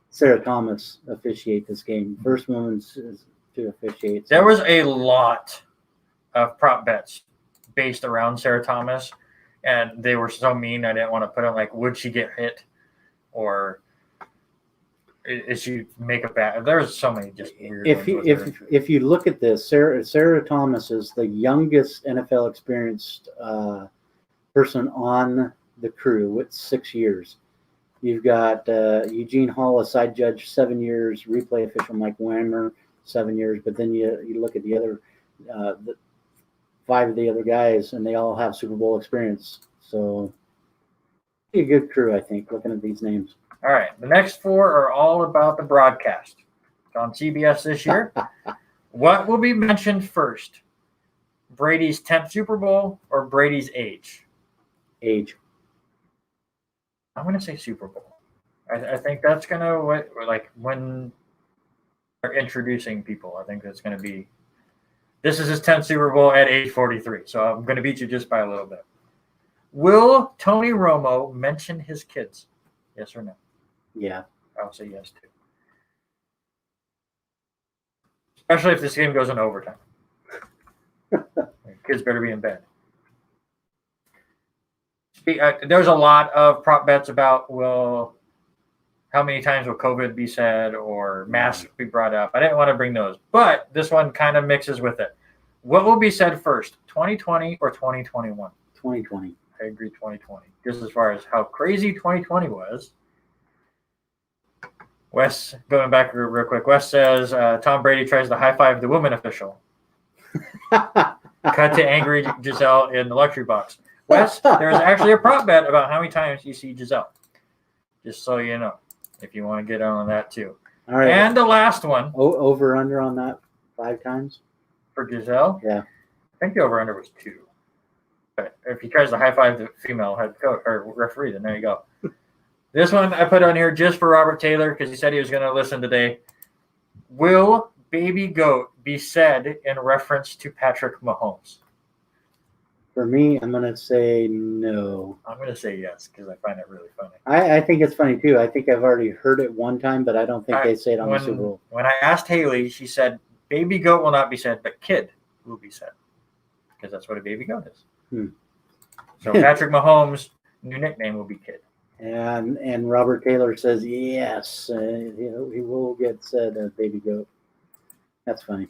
Sarah Thomas officiate this game. First woman to officiate. There was a lot of prop bets based around Sarah Thomas, and they were so mean. I didn't want to put them like, would she get hit, or is she make a bet? There's so many just weird. If you look at this, Sarah Thomas is the youngest NFL experienced person on the crew with 6 years. You've got Eugene Hall, a side judge, 7 years. Replay official Mike Wammer, 7 years. But then you look at the other, the 5 of the other guys, and they all have Super Bowl experience. So, a good crew, I think, looking at these names. All right. The next 4 are all about the broadcast. It's on CBS this year. What will be mentioned first? Brady's 10th Super Bowl or Brady's age? Age. I'm going to say Super Bowl. I think that's going to, like, when they're introducing people, I think that's going to be, this is his 10th Super Bowl at age 43. So I'm going to beat you just by a little bit. Will Tony Romo mention his kids? Yes or no? Yeah. I'll say yes, too. Especially if this game goes in overtime. Kids better be in bed. There's a lot of prop bets about how many times will COVID be said or masks be brought up. I didn't want to bring those, but this one kind of mixes with it. What will be said first, 2020 or 2021? 2020. I agree, 2020. Just as far as how crazy 2020 was. Wes, going back real quick, Wes says Tom Brady tries to high-five the woman official. Cut to angry Giselle in the luxury box. Wes, there's actually a prop bet about how many times you see Giselle. Just so you know, if you want to get on that too. All right. And the last one. Over under on that 5 times? For Giselle? Yeah. I think the over under was 2. But if he tries to high five the female head coach or referee, then there you go. This one I put on here just for Robert Taylor because he said he was going to listen today. Will Baby Goat be said in reference to Patrick Mahomes? For me, I'm going to say no. I'm going to say yes because I find it really funny. I think it's funny, too. I think I've already heard it one time, but I don't think they say it on the Super Bowl. When I asked Haley, she said, Baby Goat will not be said, but Kid will be said because that's what a Baby Goat is. So Patrick Mahomes' new nickname will be Kid. And Robert Taylor says, yes, he will get said Baby Goat. That's funny.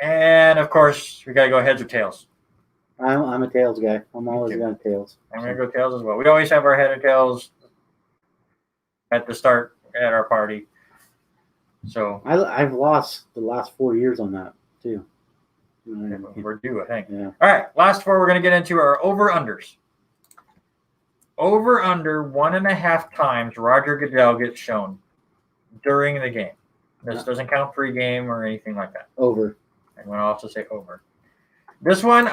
And, of course, we got to go heads or tails. I'm a tails guy. I'm always going to tails. I'm going to go tails as well. We always have our head or tails at the start at our party. So I've lost the last 4 years on that, too. We're due, I think. Yeah. All right, last 4 we're going to get into are over-unders. Over under 1.5 times Roger Goodell gets shown during the game. This doesn't count pre-game or anything like that. Over. I'm going to also say over. This one,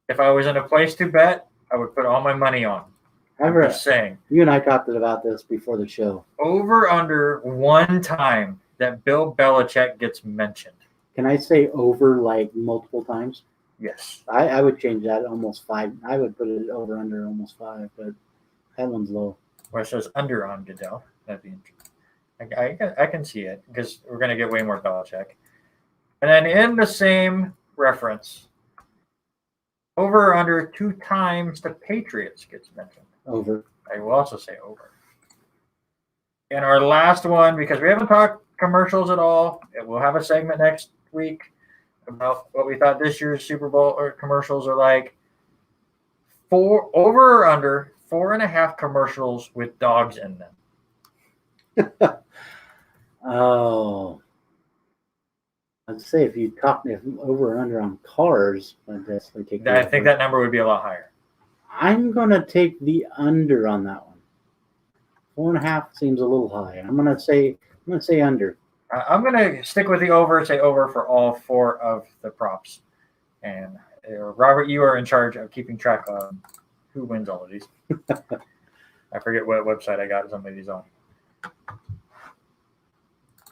if I was in a place to bet, I would put all my money on. I'm just saying. You and I talked about this before the show. Over under 1 time that Bill Belichick gets mentioned. Can I say over like multiple times? Yes. I would change that almost 5. I would put it over under almost 5, but that one's low. Where it says under on Goodell. That'd be interesting. I can see it because we're going to get way more Belichick. And then in the same reference, over or under 2 times the Patriots gets mentioned. Over. I will also say over. And our last one, because we haven't talked commercials at all, we'll have a segment next week about what we thought this year's Super Bowl or commercials are like. Over or under 4.5 commercials with dogs in them. Oh. I'd say if over or under on cars, I'd definitely take I think that number would be a lot higher. I'm going to take the under on that one. 4.5 seems a little high. I'm going to say under. I'm going to stick with the over, say over for all 4 of the props. And Robert, you are in charge of keeping track of who wins all of these. I forget what website I got some of these on.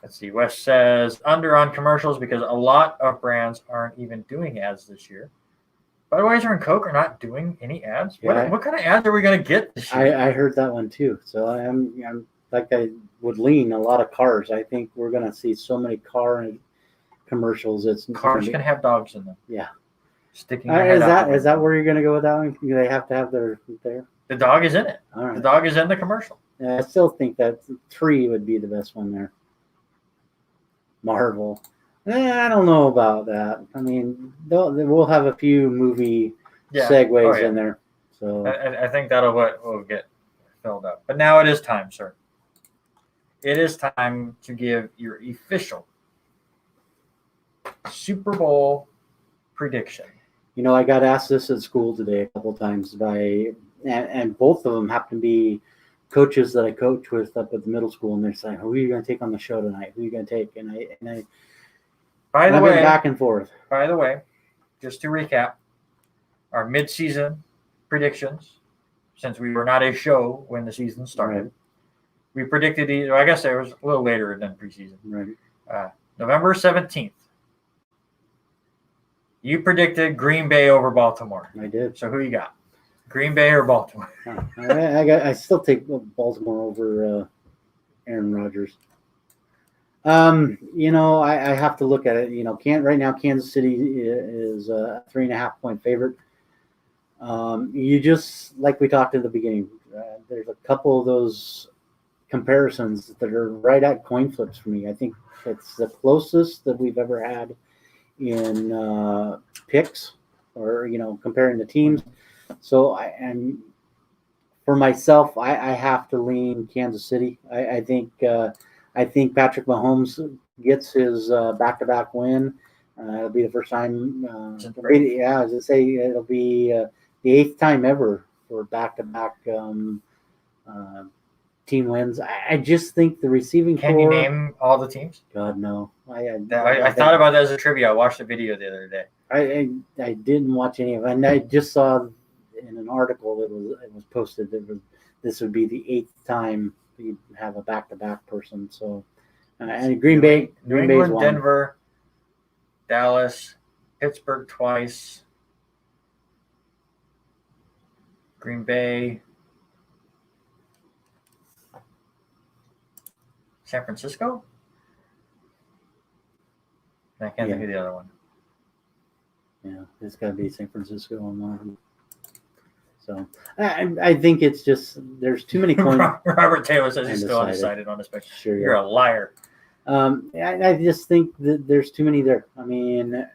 Let's see. Wes says under on commercials because a lot of brands aren't even doing ads this year. Budweiser and Coke are not doing any ads. Yeah. What kind of ads are we going to get this year? I heard that one too. So I'm like I would lean a lot of cars. I think we're going to see so many car commercials. It's Cars can have dogs in them. Yeah. Sticking their head out. Is that where you're going to go with that one? They have to have their there. The dog is in it. All right. The dog is in the commercial. Yeah, I still think that 3 would be the best one there. Marvel. I don't know about that. I mean, we'll have a few movie segues in there. So I think that'll will get filled up. But now it is time, sir. It is time to give your official Super Bowl prediction. You know, I got asked this at school today a couple of times and both of them happen to be coaches that I coach with up at the middle school, and they're saying, "Who are you going to take on the show tonight? Who are you going to take?" And I by the way, back and forth. By the way, just to recap, our mid-season predictions, since we were not a show when the season started, right. We predicted. I guess it was a little later than preseason. Right. November 17th. You predicted Green Bay over Baltimore. I did. So who you got? Green Bay or Baltimore? I still take Baltimore over Aaron Rodgers. You know, I have to look at it. You know, right now Kansas City is a 3.5-point favorite. You just like we talked at the beginning. There's a couple of those comparisons that are right at coin flips for me. I think it's the closest that we've ever had in picks, or comparing the teams. So for myself, I have to lean Kansas City. I think Patrick Mahomes gets his back-to-back win. It'll be the first time. I was gonna say it'll be the 8th time ever for back-to-back team wins. I just think the receiving core. Can you name all the teams? God, no. I thought about that as a trivia. I watched a video the other day. I didn't watch any of it, and I just saw in an article that was posted that this would be the 8th time you'd have a back-to-back person. So, and Green Bay, New England, Denver, Dallas, Pittsburgh twice, Green Bay, San Francisco. I can't think of the other one. Yeah, it's got to be San Francisco on one. So I think it's just there's too many coins. Robert Taylor says he's still undecided on this pick. Sure, you're a liar. I just think that there's too many there. I mean,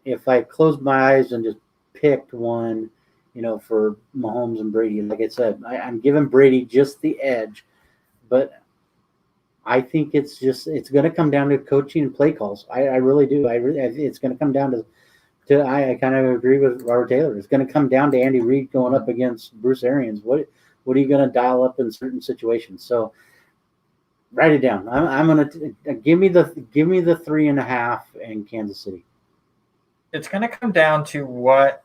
if I closed my eyes and just picked one, for Mahomes and Brady, like I said, I'm giving Brady just the edge, but I think it's going to come down to coaching and play calls. I really do. It's going to come down to I kind of agree with Robert Taylor. It's going to come down to Andy Reid going up against Bruce Arians. What are you going to dial up in certain situations? So write it down. I'm going to give me the 3.5 in Kansas City. It's going to come down to what,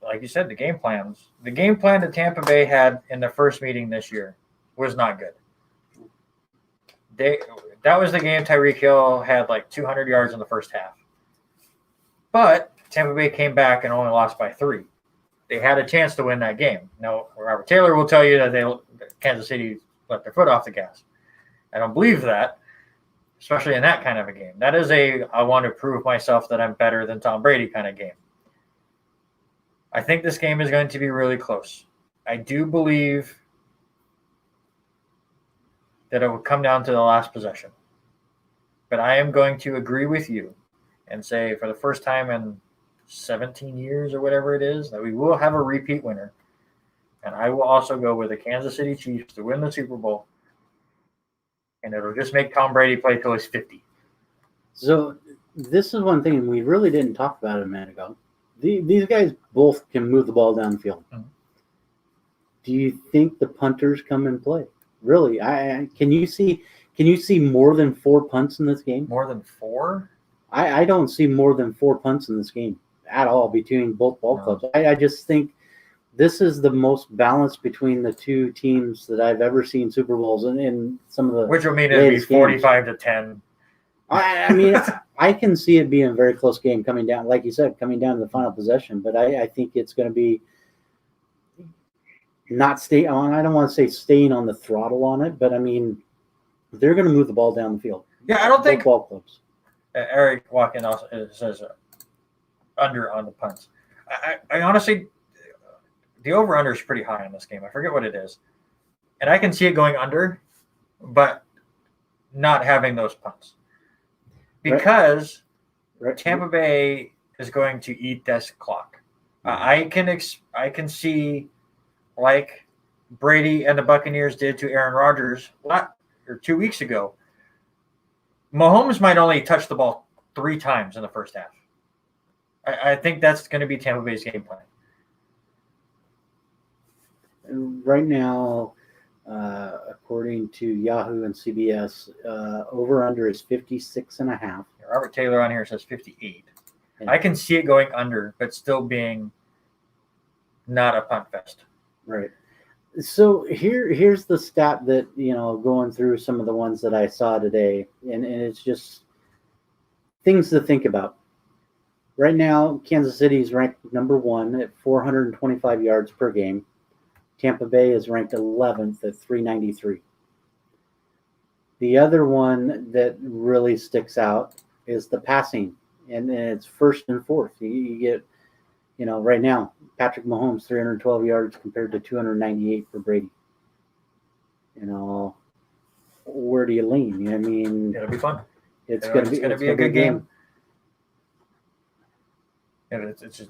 like you said, the game plans. The game plan that Tampa Bay had in the first meeting this year was not good. That was the game Tyreek Hill had like 200 yards in the first half. But Tampa Bay came back and only lost by 3. They had a chance to win that game. Now, Robert Taylor will tell you that Kansas City let their foot off the gas. I don't believe that, especially in that kind of a game. That is I want to prove myself that I'm better than Tom Brady kind of game. I think this game is going to be really close. I do believe that it will come down to the last possession. But I am going to agree with you and say for the first time in 17 years or whatever it is, that we will have a repeat winner. And I will also go with the Kansas City Chiefs to win the Super Bowl. And it'll just make Tom Brady play till he's 50. So this is one thing we really didn't talk about a minute ago. These guys both can move the ball down the field. Mm-hmm. Do you think the punters come in play? Really? Can you see more than 4 punts in this game? More than 4? I don't see more than 4 punts in this game at all between both ball clubs. I just think this is the most balanced between the two teams that I've ever seen Super Bowls in some of the. Which will mean it'll be 45-10. I mean, I can see it being a very close game coming down, like you said, coming down to the final possession. But I think it's going to be not stay on. I don't want to say staying on the throttle on it, but I mean, they're going to move the ball down the field. Yeah, I don't think ball clubs. Eric Walken also says under on the punts. I honestly, the over-under is pretty high in this game. I forget what it is. And I can see it going under, but not having those punts. Because Tampa Bay is going to eat this clock. I can see, like Brady and the Buccaneers did to Aaron Rodgers 2 weeks ago, Mahomes might only touch the ball 3 times in the first half. I think that's going to be Tampa Bay's game plan. Right now, according to Yahoo and CBS, over-under is 56.5. Robert Taylor on here says 58. I can see it going under, but still being not a punt fest. Right. So here's the stat that, going through some of the ones that I saw today, and it's just things to think about. Right now, Kansas City is ranked number 1 at 425 yards per game. Tampa Bay is ranked 11th at 393. The other one that really sticks out is the passing, and it's first and fourth. You get, right now, Patrick Mahomes, 312 yards compared to 298 for Brady. Where do you lean? I mean, it'll be fun. It's going to be a good game. And it's just,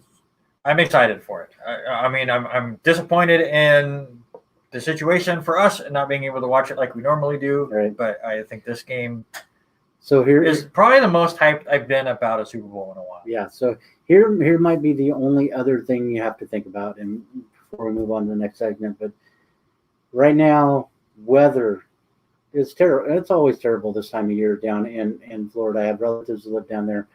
I'm excited for it. I mean, I'm disappointed in the situation for us and not being able to watch it like we normally do. Right. But I think this game here is probably the most hyped I've been about a Super Bowl in a while. Yeah. So here might be the only other thing you have to think about, and before we move on to the next segment. But right now, weather is terrible. It's always terrible this time of year down in Florida. I have relatives who live down there.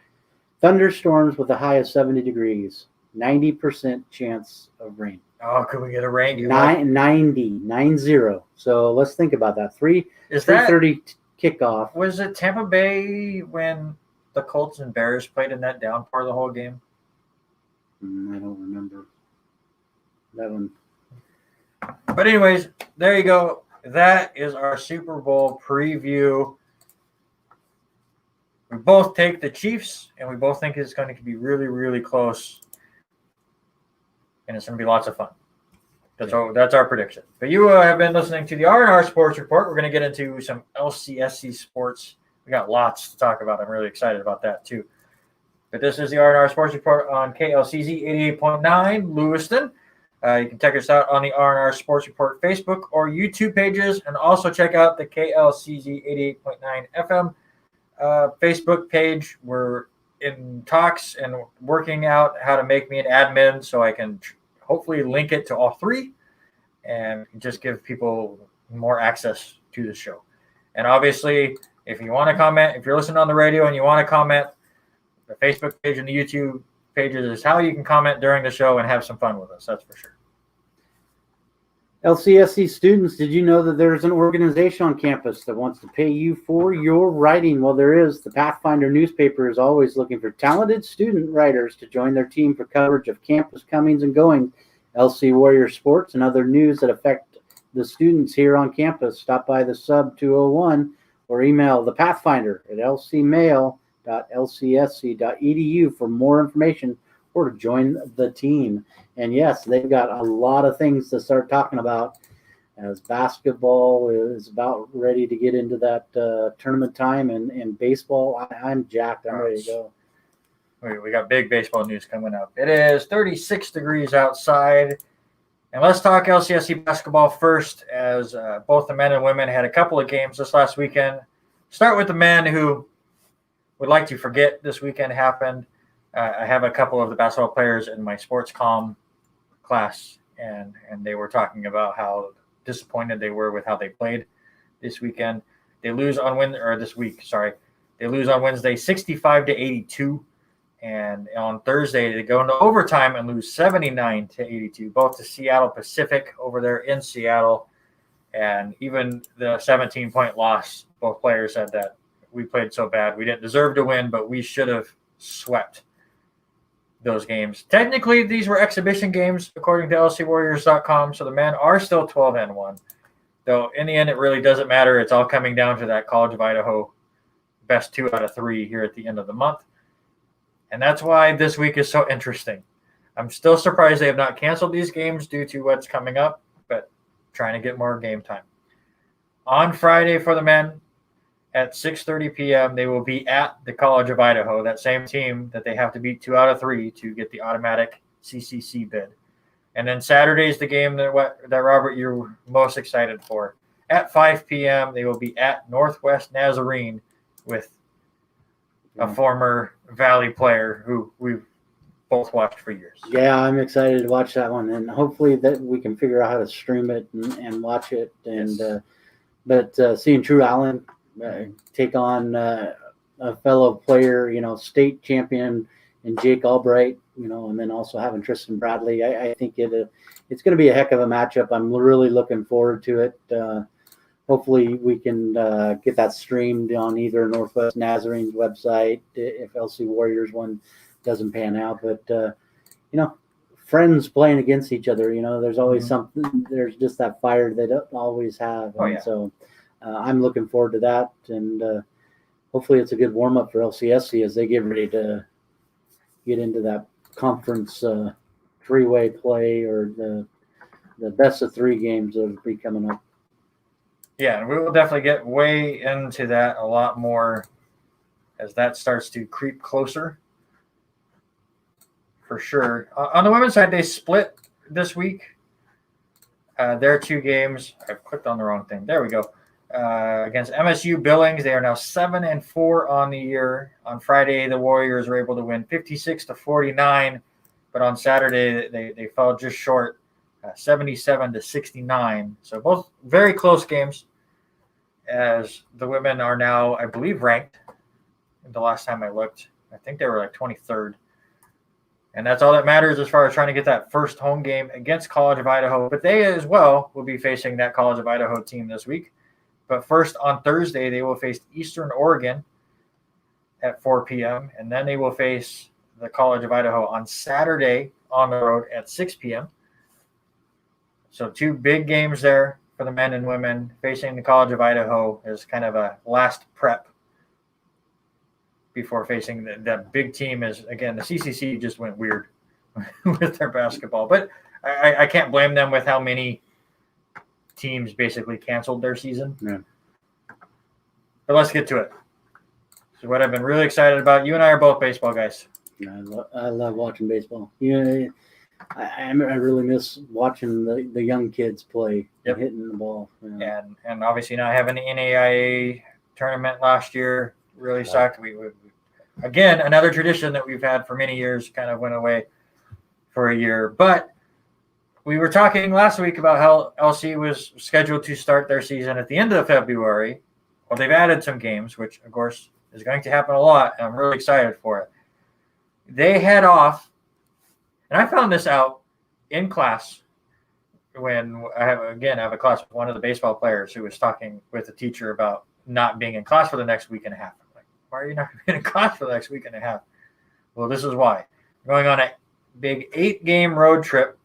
Thunderstorms with a high of 70 degrees, 90% chance of rain. Oh, could we get a rain? 90. So let's think about that. 3:30 kickoff. Was it Tampa Bay when the Colts and Bears played in that downpour the whole game? I don't remember that one. But anyways, there you go. That is our Super Bowl preview. We both take the Chiefs, and we both think it's going to be really, really close. And it's going to be lots of fun. That's our prediction. But you have been listening to the R&R Sports Report. We're going to get into some LCSC sports. We got lots to talk about. I'm really excited about that, too. But this is the R&R Sports Report on KLCZ 88.9 Lewiston. You can check us out on the R&R Sports Report Facebook or YouTube pages, and also check out the KLCZ 88.9 FM Facebook page. We're in talks and working out how to make me an admin so I can hopefully link it to all 3 and just give people more access to the show. And obviously, if you want to comment, if you're listening on the radio and you want to comment, the Facebook page and the YouTube pages is how you can comment during the show and have some fun with us. That's for sure. LCSC students, did you know that there's an organization on campus that wants to pay you for your writing? Well, there is. The Pathfinder newspaper is always looking for talented student writers to join their team for coverage of campus comings and goings, LC Warrior sports, and other news that affect the students here on campus. Stop by the Sub 201 or email the Pathfinder at lcmail.lcsc.edu for more information or to join the team. And yes, they've got a lot of things to start talking about as basketball is about ready to get into that tournament time, and baseball, I'm jacked. I'm ready to go. We got big baseball news coming up. It is 36 degrees outside. And let's talk LCSC basketball first, as both the men and women had a couple of games this last weekend. Start with the men who would like to forget this weekend happened. I have a couple of the basketball players in my sports comm class, and they were talking about how disappointed they were with how they played this weekend. They lose on this week. They lose on Wednesday 65-82, and on Thursday they go into overtime and lose 79-82, both to Seattle Pacific over there in Seattle. And even the 17-point loss, both players said that we played so bad. We didn't deserve to win, but we should have swept those games. Technically, these were exhibition games, according to LCWarriors.com, so the men are still 12-1. Though in the end, it really doesn't matter. It's all coming down to that College of Idaho best 2 out of 3 here at the end of the month. And that's why this week is so interesting. I'm still surprised they have not canceled these games due to what's coming up, but trying to get more game time. On Friday for the men at 6:30 p.m., they will be at the College of Idaho, that same team that they have to beat 2 out of 3 to get the automatic CCC bid. And then Saturday is the game that Robert, you're most excited for. At 5 p.m., they will be at Northwest Nazarene with a former Valley player who we've both watched for years. Yeah, I'm excited to watch that one, and hopefully that we can figure out how to stream it and watch it. And Yes. But seeing True Allen take on a fellow player, state champion, and Jake Albright, and then also having Tristan Bradley, I think it's going to be a heck of a matchup. I'm really looking forward to it. Hopefully we can get that streamed on either Northwest Nazarene's website if LC Warriors one doesn't pan out. But, friends playing against each other, there's always something, there's just that fire they don't always have. Oh, yeah. So I'm looking forward to that. And hopefully it's a good warm-up for LCSC as they get ready to get into that conference three-way play or the best of 3 games that will be coming up. Yeah, and we will definitely get way into that a lot more as that starts to creep closer. For sure. On the women's side, they split this week. Their 2 games. I've clicked on the wrong thing. There we go. Against MSU Billings, they are now 7-4 on the year. On Friday, the Warriors were able to win 56-49, but on Saturday they fell just short, 77-69. So both very close games. As the women are now, I believe, ranked. The last time I looked, I think they were like 23rd. And that's all that matters as far as trying to get that first home game against College of Idaho. But they as well will be facing that College of Idaho team this week. But first on Thursday, they will face Eastern Oregon at 4 p.m. And then they will face the College of Idaho on Saturday on the road at 6 p.m. So 2 big games there for the men and women facing the College of Idaho as kind of a last prep before facing that big team. Is again, the CCC just went weird with their basketball, but I can't blame them with how many teams basically canceled their season. Yeah. But let's get to it. So what I've been really excited about, you and I are both baseball guys. I love watching baseball. I really miss watching the young kids play and hitting the ball. And obviously not having the NAIA tournament last year really sucked. We again, another tradition that we've had for many years kind of went away for a year. But we were talking last week about how LC was scheduled to start their season at the end of February. Well, they've added some games, which, of course, is going to happen a lot, and I'm really excited for it. They head off, and I found this out in class when I have a class with one of the baseball players who was talking with a teacher about not being in class for the next week and a half. I'm like, why are you not in class for the next week and a half? Well, this is why. We're going on a big 8-game road trip,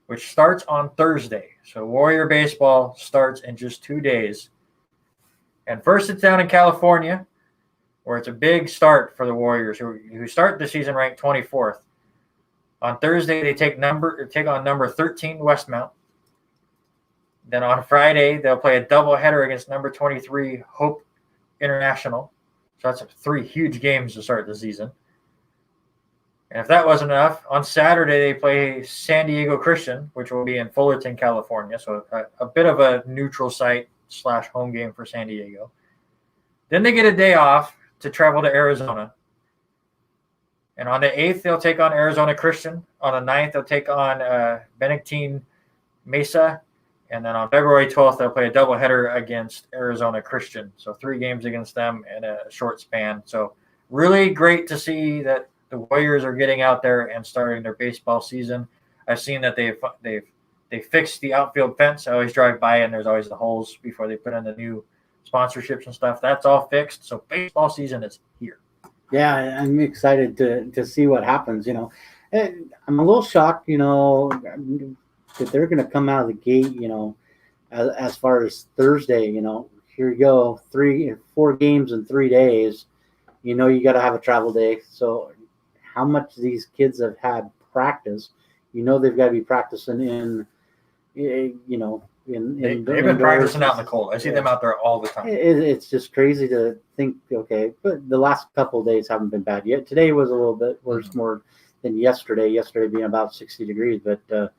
which starts on Thursday. So Warrior baseball starts in just 2 days. And first it's down in California, where it's a big start for the Warriors, who start the season ranked 24th. On Thursday, they take on number 13 Westmount. Then on Friday, they'll play a doubleheader against number 23 Hope International. So that's 3 huge games to start the season. And if that wasn't enough, on Saturday, they play San Diego Christian, which will be in Fullerton, California. So a bit of a neutral site / home game for San Diego. Then they get a day off to travel to Arizona. And on the 8th, they'll take on Arizona Christian. On the 9th, they'll take on Benedictine Mesa. And then on February 12th, they'll play a doubleheader against Arizona Christian. So 3 games against them in a short span. So really great to see that the Warriors are getting out there and starting their baseball season. I've seen that they fixed the outfield fence. I always drive by and there's always the holes before they put in the new sponsorships and stuff. That's all fixed. So baseball season is here. Yeah, I'm excited to see what happens. And I'm a little shocked, that they're going to come out of the gate, as far as Thursday. Here you go, 4 games in 3 days. You got to have a travel day. So how much these kids have had practice? They've got to be practicing in They've been practicing out in the cold. I see them out there all the time. It's just crazy to think, okay, but the last couple of days haven't been bad yet. Today was a little bit worse, more than yesterday. Yesterday being about 60 degrees, but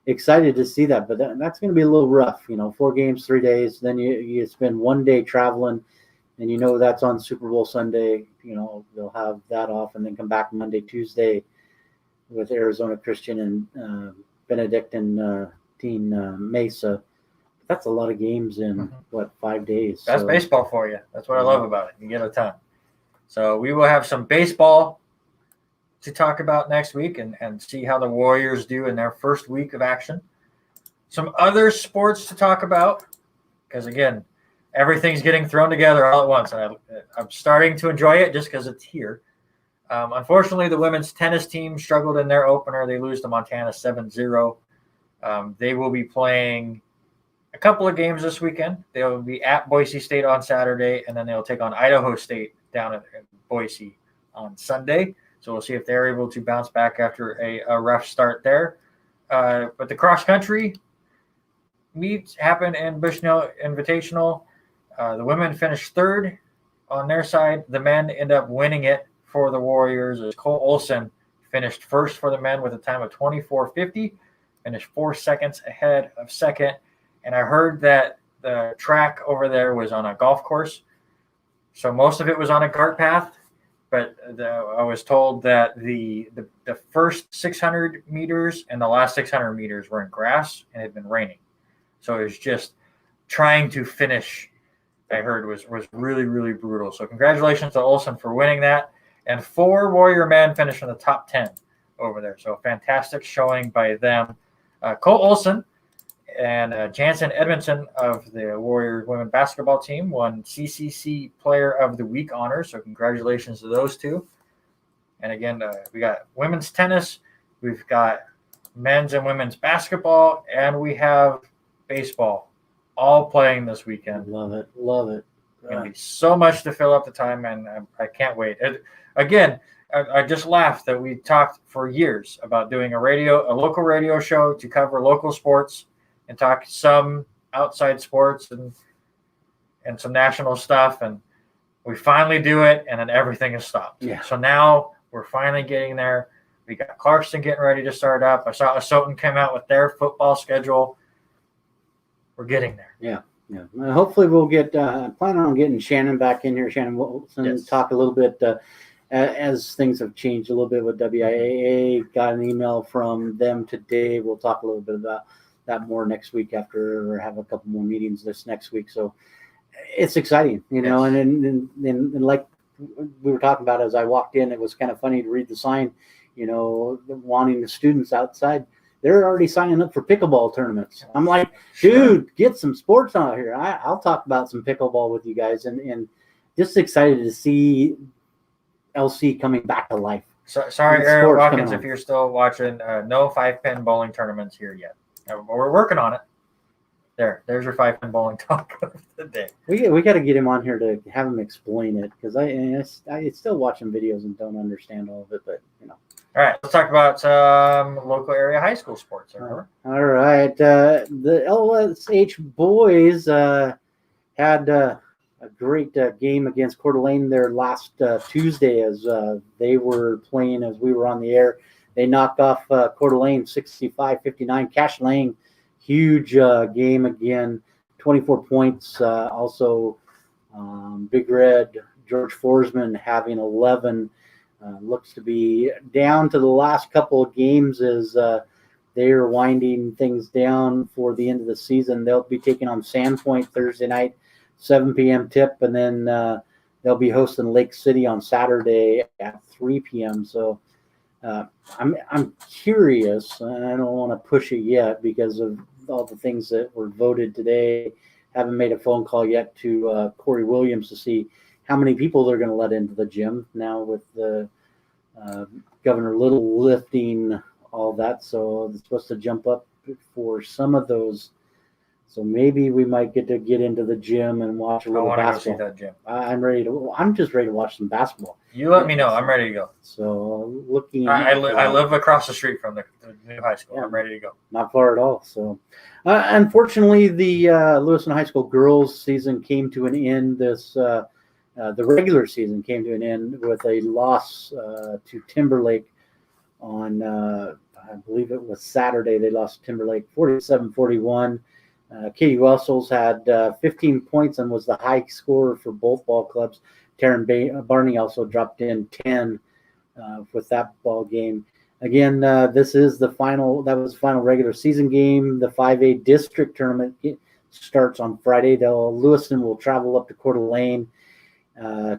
excited to see that. But that's going to be a little rough, 4 games, 3 days. Then you spend 1 day traveling, and that's on Super Bowl Sunday. They'll have that off, and then come back Monday, Tuesday with Arizona Christian and Benedict and Team Mesa. That's a lot of games in 5 days. That's baseball for you. That's what I love about it. You get a ton. So we will have some baseball to talk about next week and see how the Warriors do in their first week of action. Some other sports to talk about, because again, everything's getting thrown together all at once, and I'm starting to enjoy it just because it's here. Unfortunately, the women's tennis team struggled in their opener. They lose to Montana 7-0. They will be playing a couple of games this weekend. They'll be at Boise State on Saturday, and then they'll take on Idaho State down at Boise on Sunday. So we'll see if they're able to bounce back after a rough start there. But the cross-country meets happen in Bushnell Invitational. The women finished 3rd on their side. The men end up winning it for the Warriors as Cole Olson finished 1st for the men with a time of 24:50, finished 4 seconds ahead of 2nd. And I heard that the track over there was on a golf course. So most of it was on a cart path. But I was told that the first 600 meters and the last 600 meters were in grass and it had been raining. So it was just trying to finish, I heard, was really, really brutal. So congratulations to Olson for winning that. And 4 Warrior men finished in the top 10 over there. So fantastic showing by them. Cole Olson and Jansen Edmondson of the Warriors women basketball team won CCC Player of the Week honors. So congratulations to those two. And again, we got women's tennis, we've got men's and women's basketball, and we have baseball all playing this weekend. Love it. Going to be so much to fill up the time, and I can't wait. I just laughed that we talked for years about doing a local radio show to cover local sports and talk some outside sports and some national stuff. And we finally do it, and then everything is stopped. Yeah. So now we're finally getting there. We got Clarkston getting ready to start up. I saw Asotin come out with their football schedule. We're getting there. Yeah. Hopefully we'll get planning on getting Shannon back in here. Shannon Wilson, Yes. Talk a little bit as things have changed a little bit with WIAA. Got an email from them today. We'll talk a little bit about that more next week after have a couple more meetings this next week. So it's exciting, Yes. and like we were talking about as I walked in, it was kind of funny to read the sign, wanting the students outside. They're already signing up for pickleball tournaments. I'm like, dude, get some sports out here. I'll talk about some pickleball with you guys, and just excited to see LC coming back to life. So, sorry, Aaron Watkins, if you're still watching, no 5-pin bowling tournaments here yet. We're working on it. There's your 5-pin bowling talk of the day. We got to get him on here to have him explain it, because I still watching videos and don't understand all of it, but All right, let's talk about some local area high school sports. All right, the LSH boys had a great game against Coeur d'Alene there last Tuesday as they were playing as we were on the air. They knocked off Coeur d'Alene 65-59. Cash Lang, huge game again, 24 points. Also, Big Red, George Forsman having 11. Looks to be down to the last couple of games as they are winding things down for the end of the season. They'll be taking on Sandpoint Thursday night, 7 p.m. tip, and then they'll be hosting Lake City on Saturday at 3 p.m. So I'm curious, and I don't want to push it yet because of all the things that were voted today Haven't made a phone call yet to Corey Williams to see how many people they're going to let into the gym now with the Governor Little lifting all that. So it's supposed to jump up for some of those. So maybe we might get into the gym and watch a little basketball. Go see that gym. I'm just ready to watch some basketball. You let me know. I'm ready to go. So looking. I live across the street from the new high school. Yeah, I'm ready to go. Not far at all. So, unfortunately, the Lewiston High School girls season came to an end. The regular season came to an end with a loss to Timberlake on, I believe it was Saturday. They lost to Timberlake 47-41. Katie Wessels had 15 points and was the high scorer for both ball clubs. Taryn Barney also dropped in 10 with that ball game. Again, this is the final. That was the final regular season game. The 5A district tournament starts on Friday. Lewiston will travel up to Coeur d'Alene.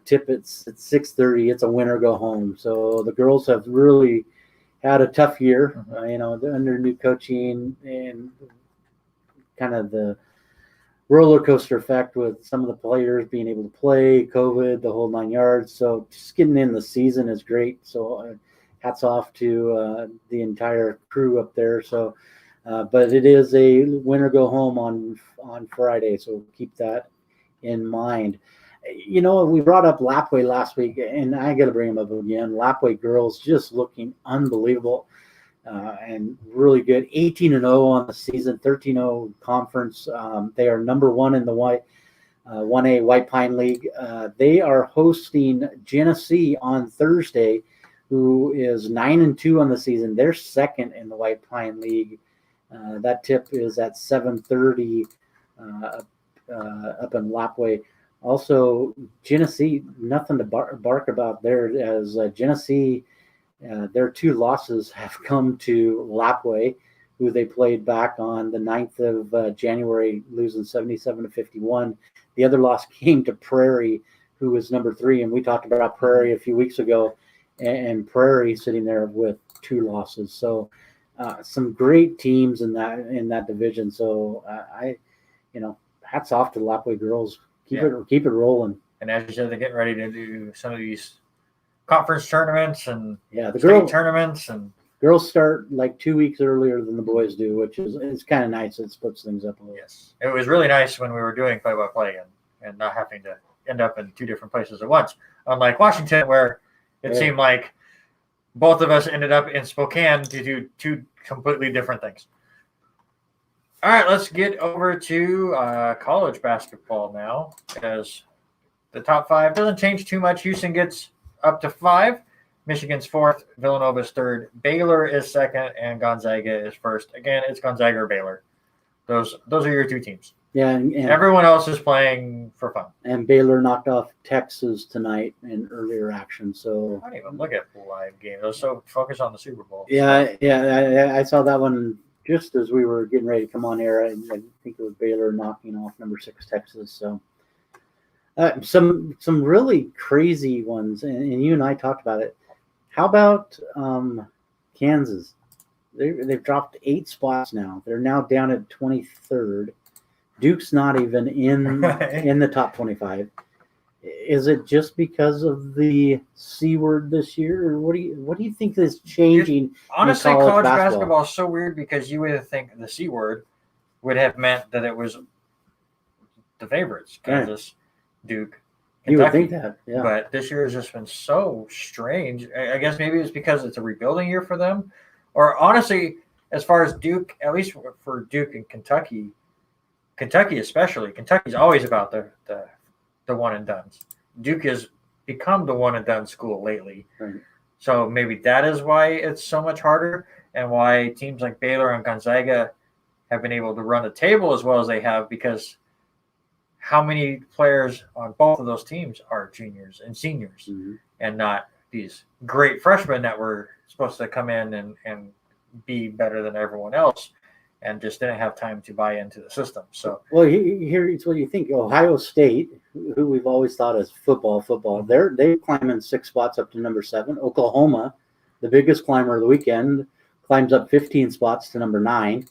Tip it's at 6:30. It's a win or go home. So the girls have really had a tough year. They're under new coaching and kind of the roller coaster effect with some of the players being able to play, COVID, the whole 9 yards. So just getting in the season is great. So hats off to the entire crew up there. So, but it is a win or go home on Friday. So keep that in mind. We brought up Lapwai last week, and I got to bring them up again. Lapwai girls just looking unbelievable. And really good. 18-0 on the season, 13-0 conference. They are number one in the 1A White Pine League. They are hosting Genesee on Thursday, who is 9-2 on the season. They're second in the White Pine League. That tip is at 7:30 up in Lapwai. Also, Genesee, nothing to bark about there, as Genesee. Their two losses have come to Lapwai, who they played back on the 9th of January, losing 77-51. The other loss came to Prairie, who was number 3, and we talked about Prairie a few weeks ago, and Prairie sitting there with 2 losses. So some great teams in that division. So hats off to the Lapwai girls. Keep it rolling. And as you said, they're getting ready to do some of these conference tournaments and the state tournaments, and girls start like 2 weeks earlier than the boys do, which is kind of nice. It splits things up a little. Yes, it was really nice when we were doing play-by-play and not having to end up in 2 different places at once. Unlike Washington, where it seemed like both of us ended up in Spokane to do 2 completely different things. All right, let's get over to college basketball now, as the top 5 doesn't change too much. Houston gets up to 5. Michigan's 4th. Villanova's 3rd. Baylor is 2nd, and Gonzaga is 1st. Again, it's Gonzaga or Baylor. Those are your 2 teams. Yeah, and everyone else is playing for fun. And Baylor knocked off Texas tonight in earlier action. So I don't even look at live games. I was so focused on the Super Bowl. Yeah, I saw that one just as we were getting ready to come on air. I think it was Baylor knocking off number 6 Texas. So. Some really crazy ones, and you and I talked about it. How about Kansas? They've dropped 8 spots now. They're now down at 23rd. Duke's not even in the top 25. Is it just because of the C word this year, or what do you think is changing? Honestly, college basketball is so weird, because you would think the C word would have meant that it was the favorites, Kansas. Duke, Kentucky. You would think that, yeah. But this year has just been so strange. I guess maybe it's because it's a rebuilding year for them. Or honestly, as far as Duke, at least for Duke and Kentucky especially, Kentucky's always about the one and dones. Duke has become the one and done school lately. Right. So maybe that is why it's so much harder, and why teams like Baylor and Gonzaga have been able to run the table as well as they have, because how many players on both of those teams are juniors and seniors, and not these great freshmen that were supposed to come in and be better than everyone else, and just didn't have time to buy into the system. So, well, here's what you think. Ohio State, who we've always thought is football, they're climbing 6 spots up to number 7. Oklahoma, the biggest climber of the weekend, climbs up 15 spots to number 9.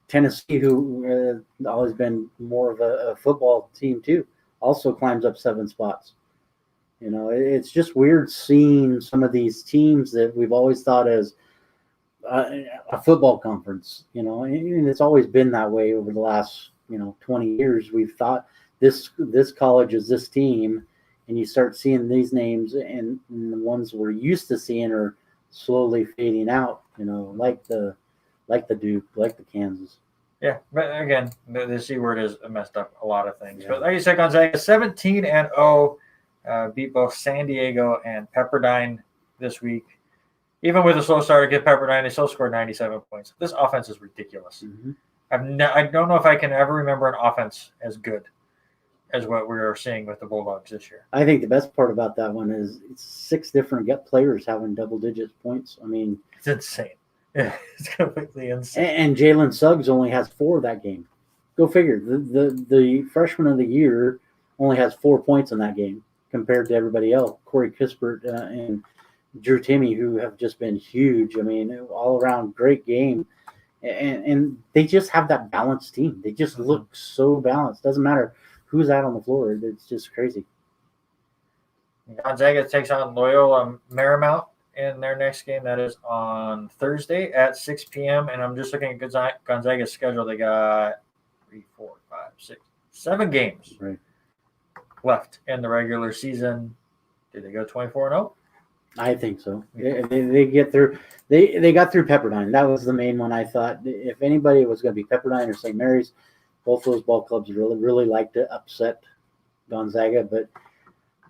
Tennessee, who always been more of a football team too, also climbs up 7 spots. It's just weird seeing some of these teams that we've always thought as a football conference, and it's always been that way over the last, 20 years. We've thought this college is this team, and you start seeing these names, and the ones we're used to seeing are slowly fading out, like the Duke, like the Kansas. Yeah, but again, the C word has messed up a lot of things. Yeah. But like you said, Gonzaga 17-0, beat both San Diego and Pepperdine this week. Even with a slow start against Pepperdine, they still scored 97 points. This offense is ridiculous. Mm-hmm. I don't know if I can ever remember an offense as good as what we are seeing with the Bulldogs this year. I think the best part about that one is it's 6 different players having double-digit points. I mean, it's insane. Yeah, it's completely insane. And Jalen Suggs only has 4 that game. Go figure. The freshman of the year only has 4 points in that game compared to everybody else. Corey Kispert and Drew Timme, who have just been huge. I mean, all around great game. And they just have that balanced team. They just look so balanced. Doesn't matter who's out on the floor. It's just crazy. Gonzaga takes on Loyola Marymount in their next game. That is on Thursday at 6 p.m. And I'm just looking at Gonzaga's schedule. They got 3, 4, 5, 6, 7 games left in the regular season. Did they go 24-0? I think so. They get through. They got through Pepperdine. That was the main one. I thought if anybody was going to be Pepperdine or St. Mary's, both those ball clubs really like to upset Gonzaga. But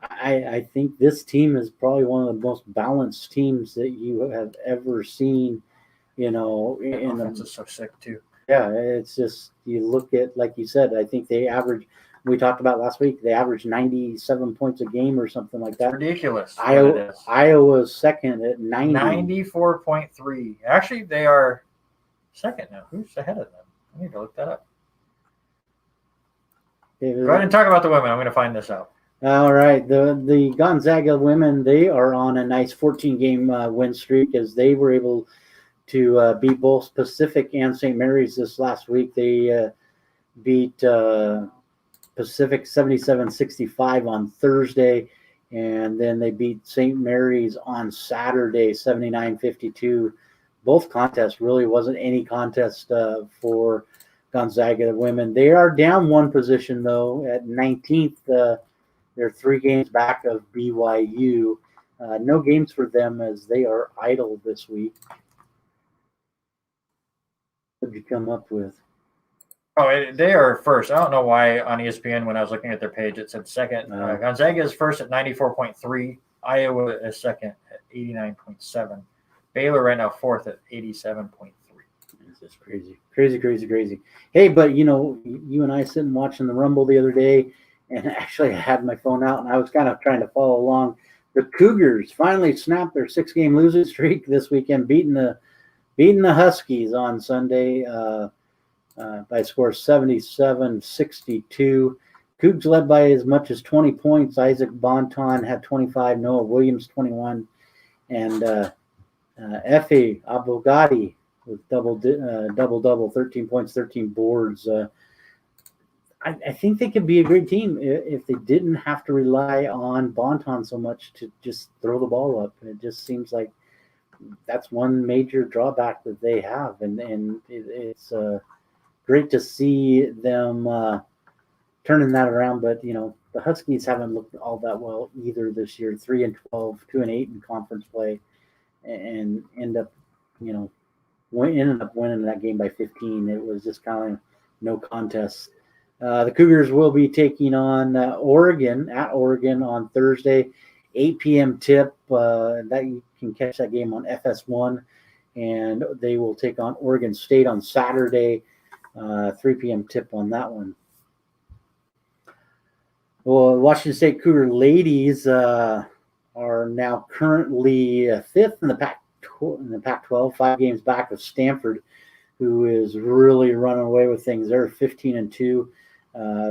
I think this team is probably one of the most balanced teams that you have ever seen. In offense is so sick too. Yeah, it's just you look at, like you said. I think they average. We talked about last week. They averaged 97 points a game or something like that. Ridiculous. Iowa's second at 94.3. Actually, they are second now. Who's ahead of them? I need to look that up. Go ahead and talk about the women. I'm going to find this out. All right. The Gonzaga women, they are on a nice 14-game win streak as they were able to beat both Pacific and St. Mary's this last week. They beat Pacific 77-65 on Thursday, and then they beat St. Mary's on Saturday 79-52. Both contests really wasn't any contest for Gonzaga women. They are down 1 position though at 19th. They're 3 games back of BYU. No games for them as they are idle this week. What did you come up with? Oh, they are first. I don't know why on ESPN when I was looking at their page it said second. Gonzaga is first at 94.3. Iowa is second at 89.7. Baylor right now fourth at 87.3. It's just crazy. Hey, but you and I sitting watching the Rumble the other day, and actually I had my phone out and I was kind of trying to follow along. The Cougars finally snapped their 6-game losing streak this weekend, beating the Huskies on Sunday. By a score of 77-62. Cougs led by as much as 20 points. Isaac Bonton had 25, Noah Williams 21, and Efe Abogadi with double, 13 points, 13 boards. I think they could be a great team if they didn't have to rely on Bonton so much to just throw the ball up. It just seems like that's one major drawback that they have, and it's great to see them turning that around. But the Huskies haven't looked all that well either this year. 3-12, 2-8 in conference play, and end up ended up winning that game by 15. It was just kind of no contest. The Cougars will be taking on Oregon on Thursday, 8 p.m. tip. That you can catch that game on FS1, and they will take on Oregon State on Saturday. 3 p.m. tip on that one. Well, Washington State Cougar ladies are now currently 5th in the Pac-12, 5 games back of Stanford, who is really running away with things. They're 15-2.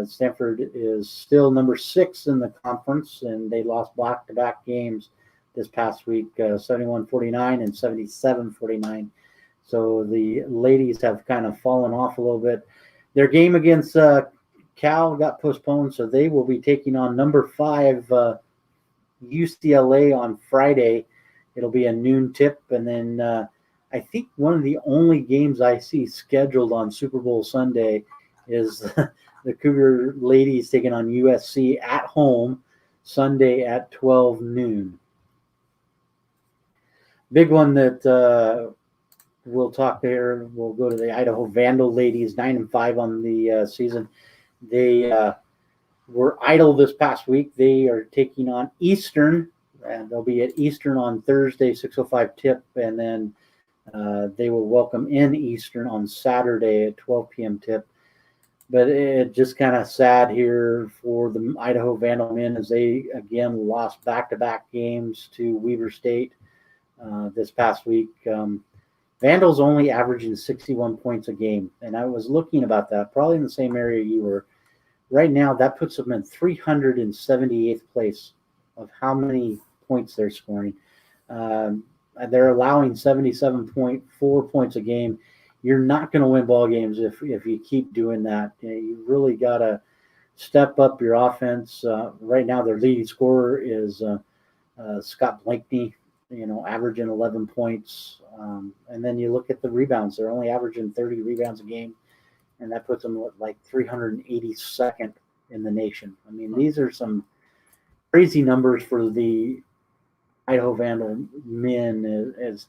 Stanford is still number 6 in the conference, and they lost back-to-back games this past week, 71-49 and 77-49. So the ladies have kind of fallen off a little bit. Their game against Cal got postponed, so they will be taking on number 5 UCLA on Friday. It'll be a noon tip, and then I think one of the only games I see scheduled on Super Bowl Sunday is the Cougar ladies taking on USC at home Sunday at 12 noon. Big one that we'll talk there. We'll go to the Idaho Vandal ladies, 9-5 on the season. They were idle this past week. They are taking on Eastern, and they'll be at Eastern on Thursday, 6:05 tip, and then they will welcome in Eastern on Saturday at 12 p.m. tip. But it just kind of sad here for the Idaho Vandal men as they again lost back-to-back games to Weber State this past week. Vandals only averaging 61 points a game, and I was looking about that, probably in the same area you were. Right now, that puts them in 378th place of how many points they're scoring. They're allowing 77.4 points a game. You're not going to win ball games if you keep doing that. You really got to step up your offense. Right now, their leading scorer is Scott Blankney, averaging 11 points. And then you look at the rebounds. They're only averaging 30 rebounds a game, and that puts them at like 382nd in the nation. I mean, these are some crazy numbers for the Idaho Vandal men. As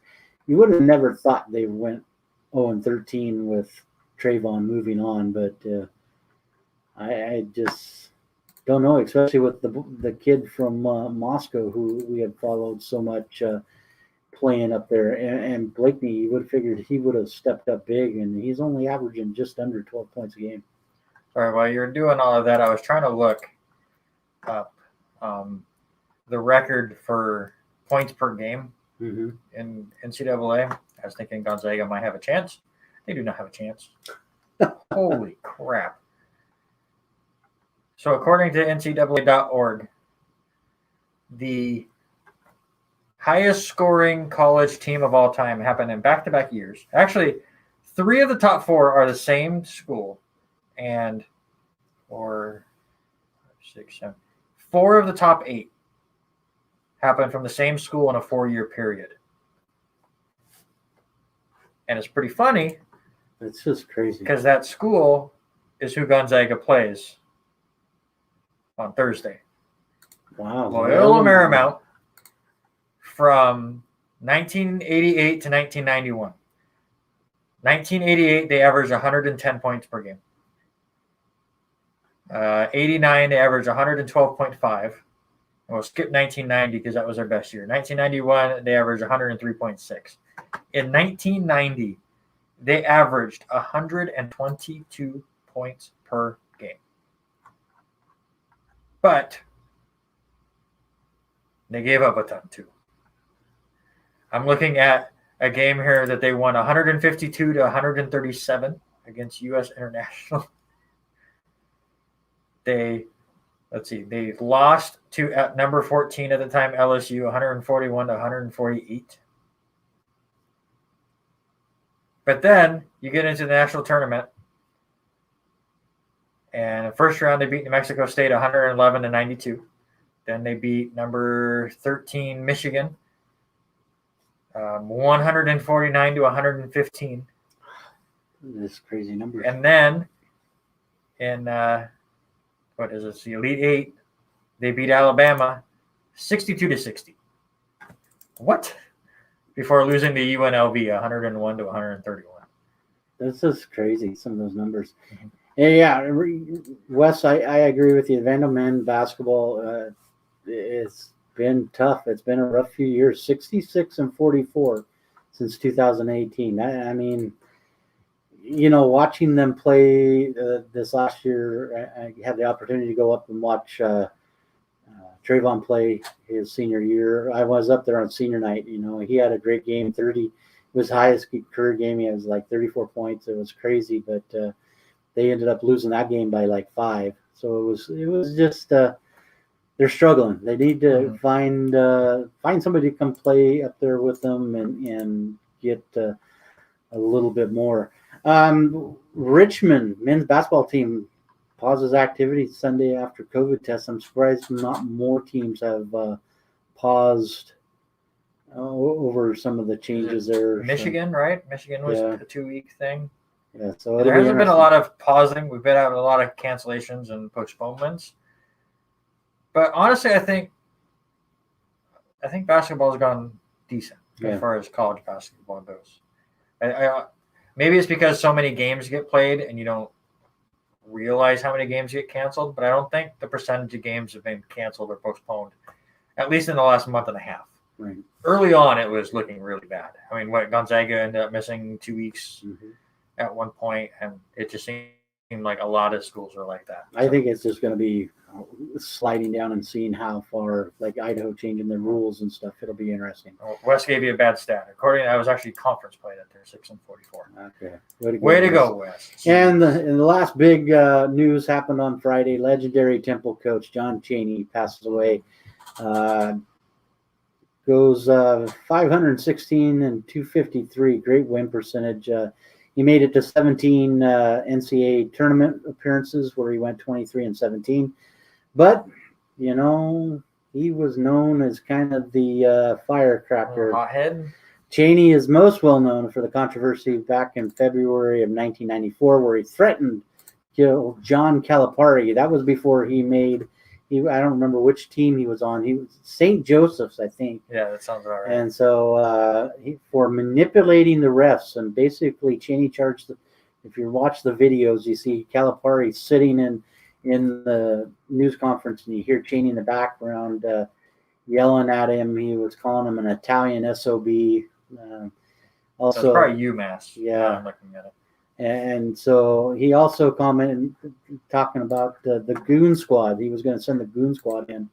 you would have never thought they went 0-13 with Trayvon moving on, but I just don't know, especially with the kid from Moscow who we had followed so much playing up there, and Blakeney. You would have figured he would have stepped up big, and he's only averaging just under 12 points a game. All right, while you're doing all of that, I was trying to look up the record for points per game in NCAA. I was thinking Gonzaga might have a chance. They do not have a chance. Holy crap. So according to NCAA.org, the highest scoring college team of all time happened in back-to-back years. Actually, 3 of the top 4 are the same school, and 4 of the top 8 happened from the same school in a 4-year period. And it's pretty funny. It's just crazy. Because that school is who Gonzaga plays on Thursday. Wow. Loyola Marymount from 1988 to 1991. 1988, they averaged 110 points per game. 89, they averaged 112.5. We'll skip 1990 because that was their best year. 1991, they averaged 103.6. In 1990, they averaged 122 points per game. But they gave up a ton too. I'm looking at a game here that they won 152 to 137 against U.S. International. They lost to at number 14 at the time, LSU, 141 to 148. But then you get into the national tournament, and the first round they beat New Mexico State 111 to 92. Then they beat number 13 Michigan 149 to 115. This crazy numbers. And then in the Elite Eight, they beat Alabama 62 to 60. What? Before losing to UNLV 101 to 131. This is crazy, some of those numbers. Mm-hmm. Yeah, Wes, I agree with you. Vandal men basketball, it's been tough. It's been a rough few years. 66-44 since 2018. I mean, watching them play this last year, I had the opportunity to go up and watch Trayvon play his senior year. I was up there on senior night. He had a great game. 30 was his highest career game. He was like 34 points. It was crazy, but they ended up losing that game by like 5. So it was just they're struggling. They need to find somebody to come play up there with them and get a little bit more. Richmond men's basketball team pauses activity Sunday after COVID test. I'm surprised not more teams have paused over some of the changes there. Michigan, right? Michigan was Yeah. a 2-week thing. Yeah, so There hasn't been a lot of pausing. We've been having a lot of cancellations and postponements. But honestly, I think basketball's gone decent as far as college basketball goes. I maybe it's because so many games get played and you don't realize how many games get canceled, but I don't think the percentage of games have been canceled or postponed, at least in the last month and a half. Right. Early on, it was looking really bad. I mean, Gonzaga ended up missing 2 weeks at one point, and it just seemed like a lot of schools are like that. I think it's just going to be sliding down and seeing how far, like Idaho changing their rules and stuff. It'll be interesting. West gave you a bad stat. According to, I was actually conference played at there, 6-44. Okay. Way to go, West. And the last big news happened on Friday. Legendary Temple coach John Chaney passes away. Goes 516 and 253. Great win percentage. He made it to 17 NCAA tournament appearances where he went 23-17. But, you know, he was known as kind of the firecracker. Hothead. Chaney is most well known for the controversy back in February of 1994 where he threatened to kill John Calipari. That was before he made I don't remember which team he was on. He was St. Joseph's, I think. Yeah, that sounds about right. And so for manipulating the refs, and basically Chaney charged. If you watch the videos, you see Calipari sitting in the news conference, and you hear Chaney in the background yelling at him. He was calling him an Italian SOB. Also, so probably UMass. Yeah, I'm looking at it. And so he also commented, talking about the Goon Squad. He was going to send the Goon Squad in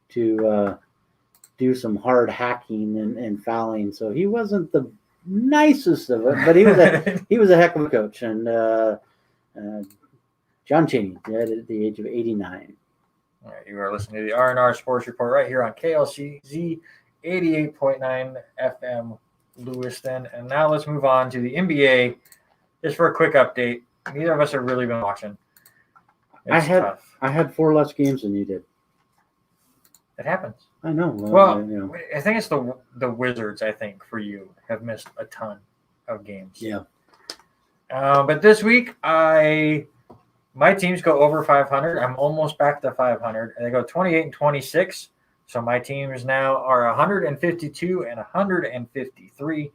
to do some hard hacking and fouling. So he wasn't the nicest of it, but he was a heck of a coach. And John Chaney died at the age of 89. All right, you are listening to the R&R Sports Report right here on KLCZ 88.9 FM Lewiston. And now let's move on to the NBA. Just for a quick update, neither of us have really been watching. I had 4 less games than you did. It happens. I know. Well, I think it's the Wizards. I think for you have missed a ton of games. Yeah. But this week, my teams go over 500. I'm almost back to 500, and they go 28-26. So my teams now are 152 and 153.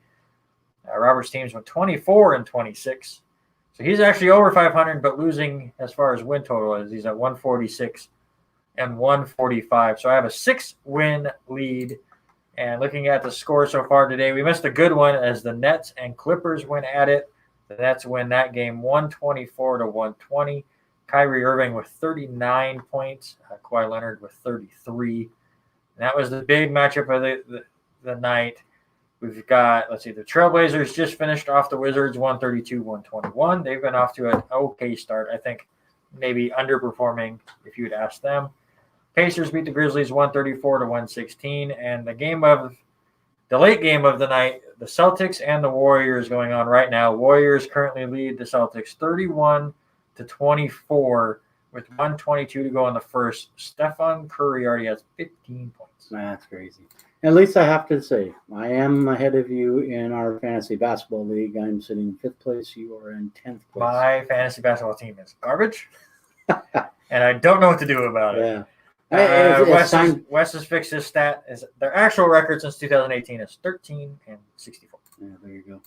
Robert's teams went 24-26. So he's actually over 500, but losing as far as win total is. He's at 146 and 145. So I have a 6-win lead. And looking at the score so far today, we missed a good one as the Nets and Clippers went at it. The Nets win that game 124-120. Kyrie Irving with 39 points. Kawhi Leonard with 33. And that was the big matchup of the night. We've got, the Trailblazers just finished off the Wizards 132-121. They've been off to an okay start. I think maybe underperforming if you had asked them. Pacers beat the Grizzlies 134-116. And the late game of the night, the Celtics and the Warriors going on right now. Warriors currently lead the Celtics 31-24 with 122 to go in the first. Stephen Curry already has 15 points. That's crazy. At least I have to say, I am ahead of you in our fantasy basketball league. I'm sitting in 5th place. You are in 10th place. My fantasy basketball team is garbage, and I don't know what to do about it. Yeah. Wes has fixed his stat. Their actual record since 2018 is 13-64. Yeah, there you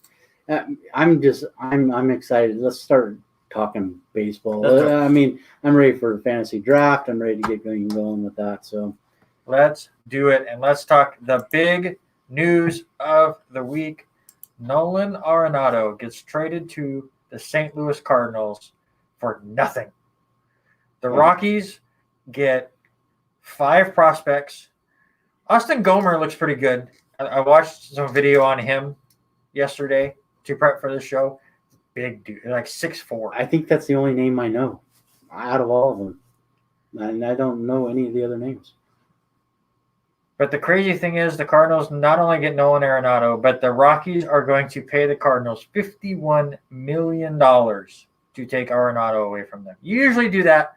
go. I'm excited. Let's start talking baseball. I mean, I'm ready for the fantasy draft. I'm ready to get going with that. So let's do it, and let's talk the big news of the week. Nolan Arenado gets traded to the St. Louis Cardinals for nothing. The Rockies get 5 prospects. Austin Gomer looks pretty good. I watched some video on him yesterday to prep for this show. Big dude, like 6'4". I think that's the only name I know out of all of them. And I don't know any of the other names. But the crazy thing is the Cardinals not only get Nolan Arenado, but the Rockies are going to pay the Cardinals $51 million to take Arenado away from them. You usually do that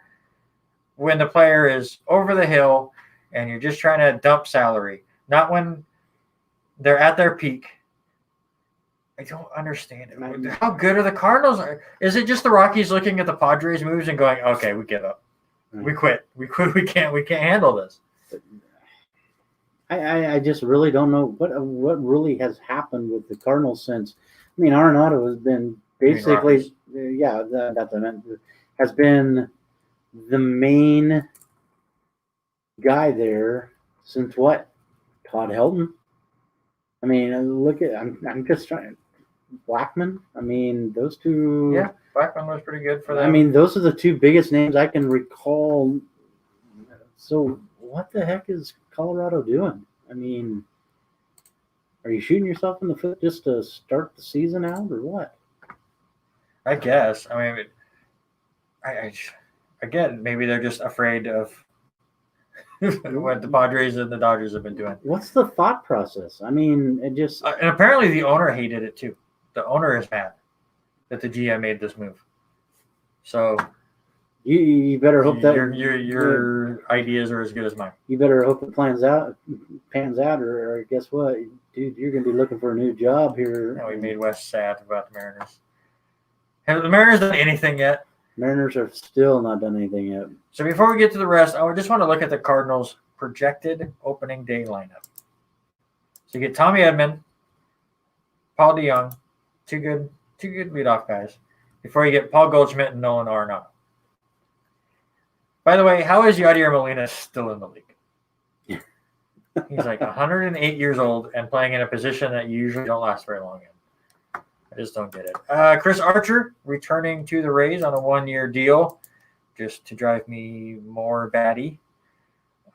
when the player is over the hill and you're just trying to dump salary, not when they're at their peak. I don't understand it. How good are the Cardinals? Is it just the Rockies looking at the Padres moves and going, okay, we give up. We quit. We can't handle this. I just really don't know what really has happened with the Cardinals since. I mean, Arenado has been basically, has been the main guy there since what? Todd Helton. I mean, look at I'm just trying. Blackman. I mean, those two. Yeah, Blackman was pretty good for them. I mean, those are the two biggest names I can recall. So, what the heck is Colorado doing? I mean, are you shooting yourself in the foot just to start the season out, or what? I guess. I mean, again, maybe they're just afraid of what the Padres and the Dodgers have been doing. What's the thought process? I mean, it just and apparently the owner hated it too. The owner is mad that the GM made this move. So you better hope that your ideas are as good as mine. You better hope it pans out, or guess what, dude? You're gonna be looking for a new job here. Yeah, we made Wes sad about the Mariners. Have the Mariners done anything yet? Mariners have still not done anything yet. So before we get to the rest, I just want to look at the Cardinals' projected opening day lineup. So you get Tommy Edman, Paul DeJong, two good leadoff guys, before you get Paul Goldschmidt and Nolan Arenado. By the way, how is Yadier Molina still in the league? He's like 108 years old and playing in a position that you usually don't last very long in. I just don't get it. Chris Archer returning to the Rays on a 1-year deal, just to drive me more batty.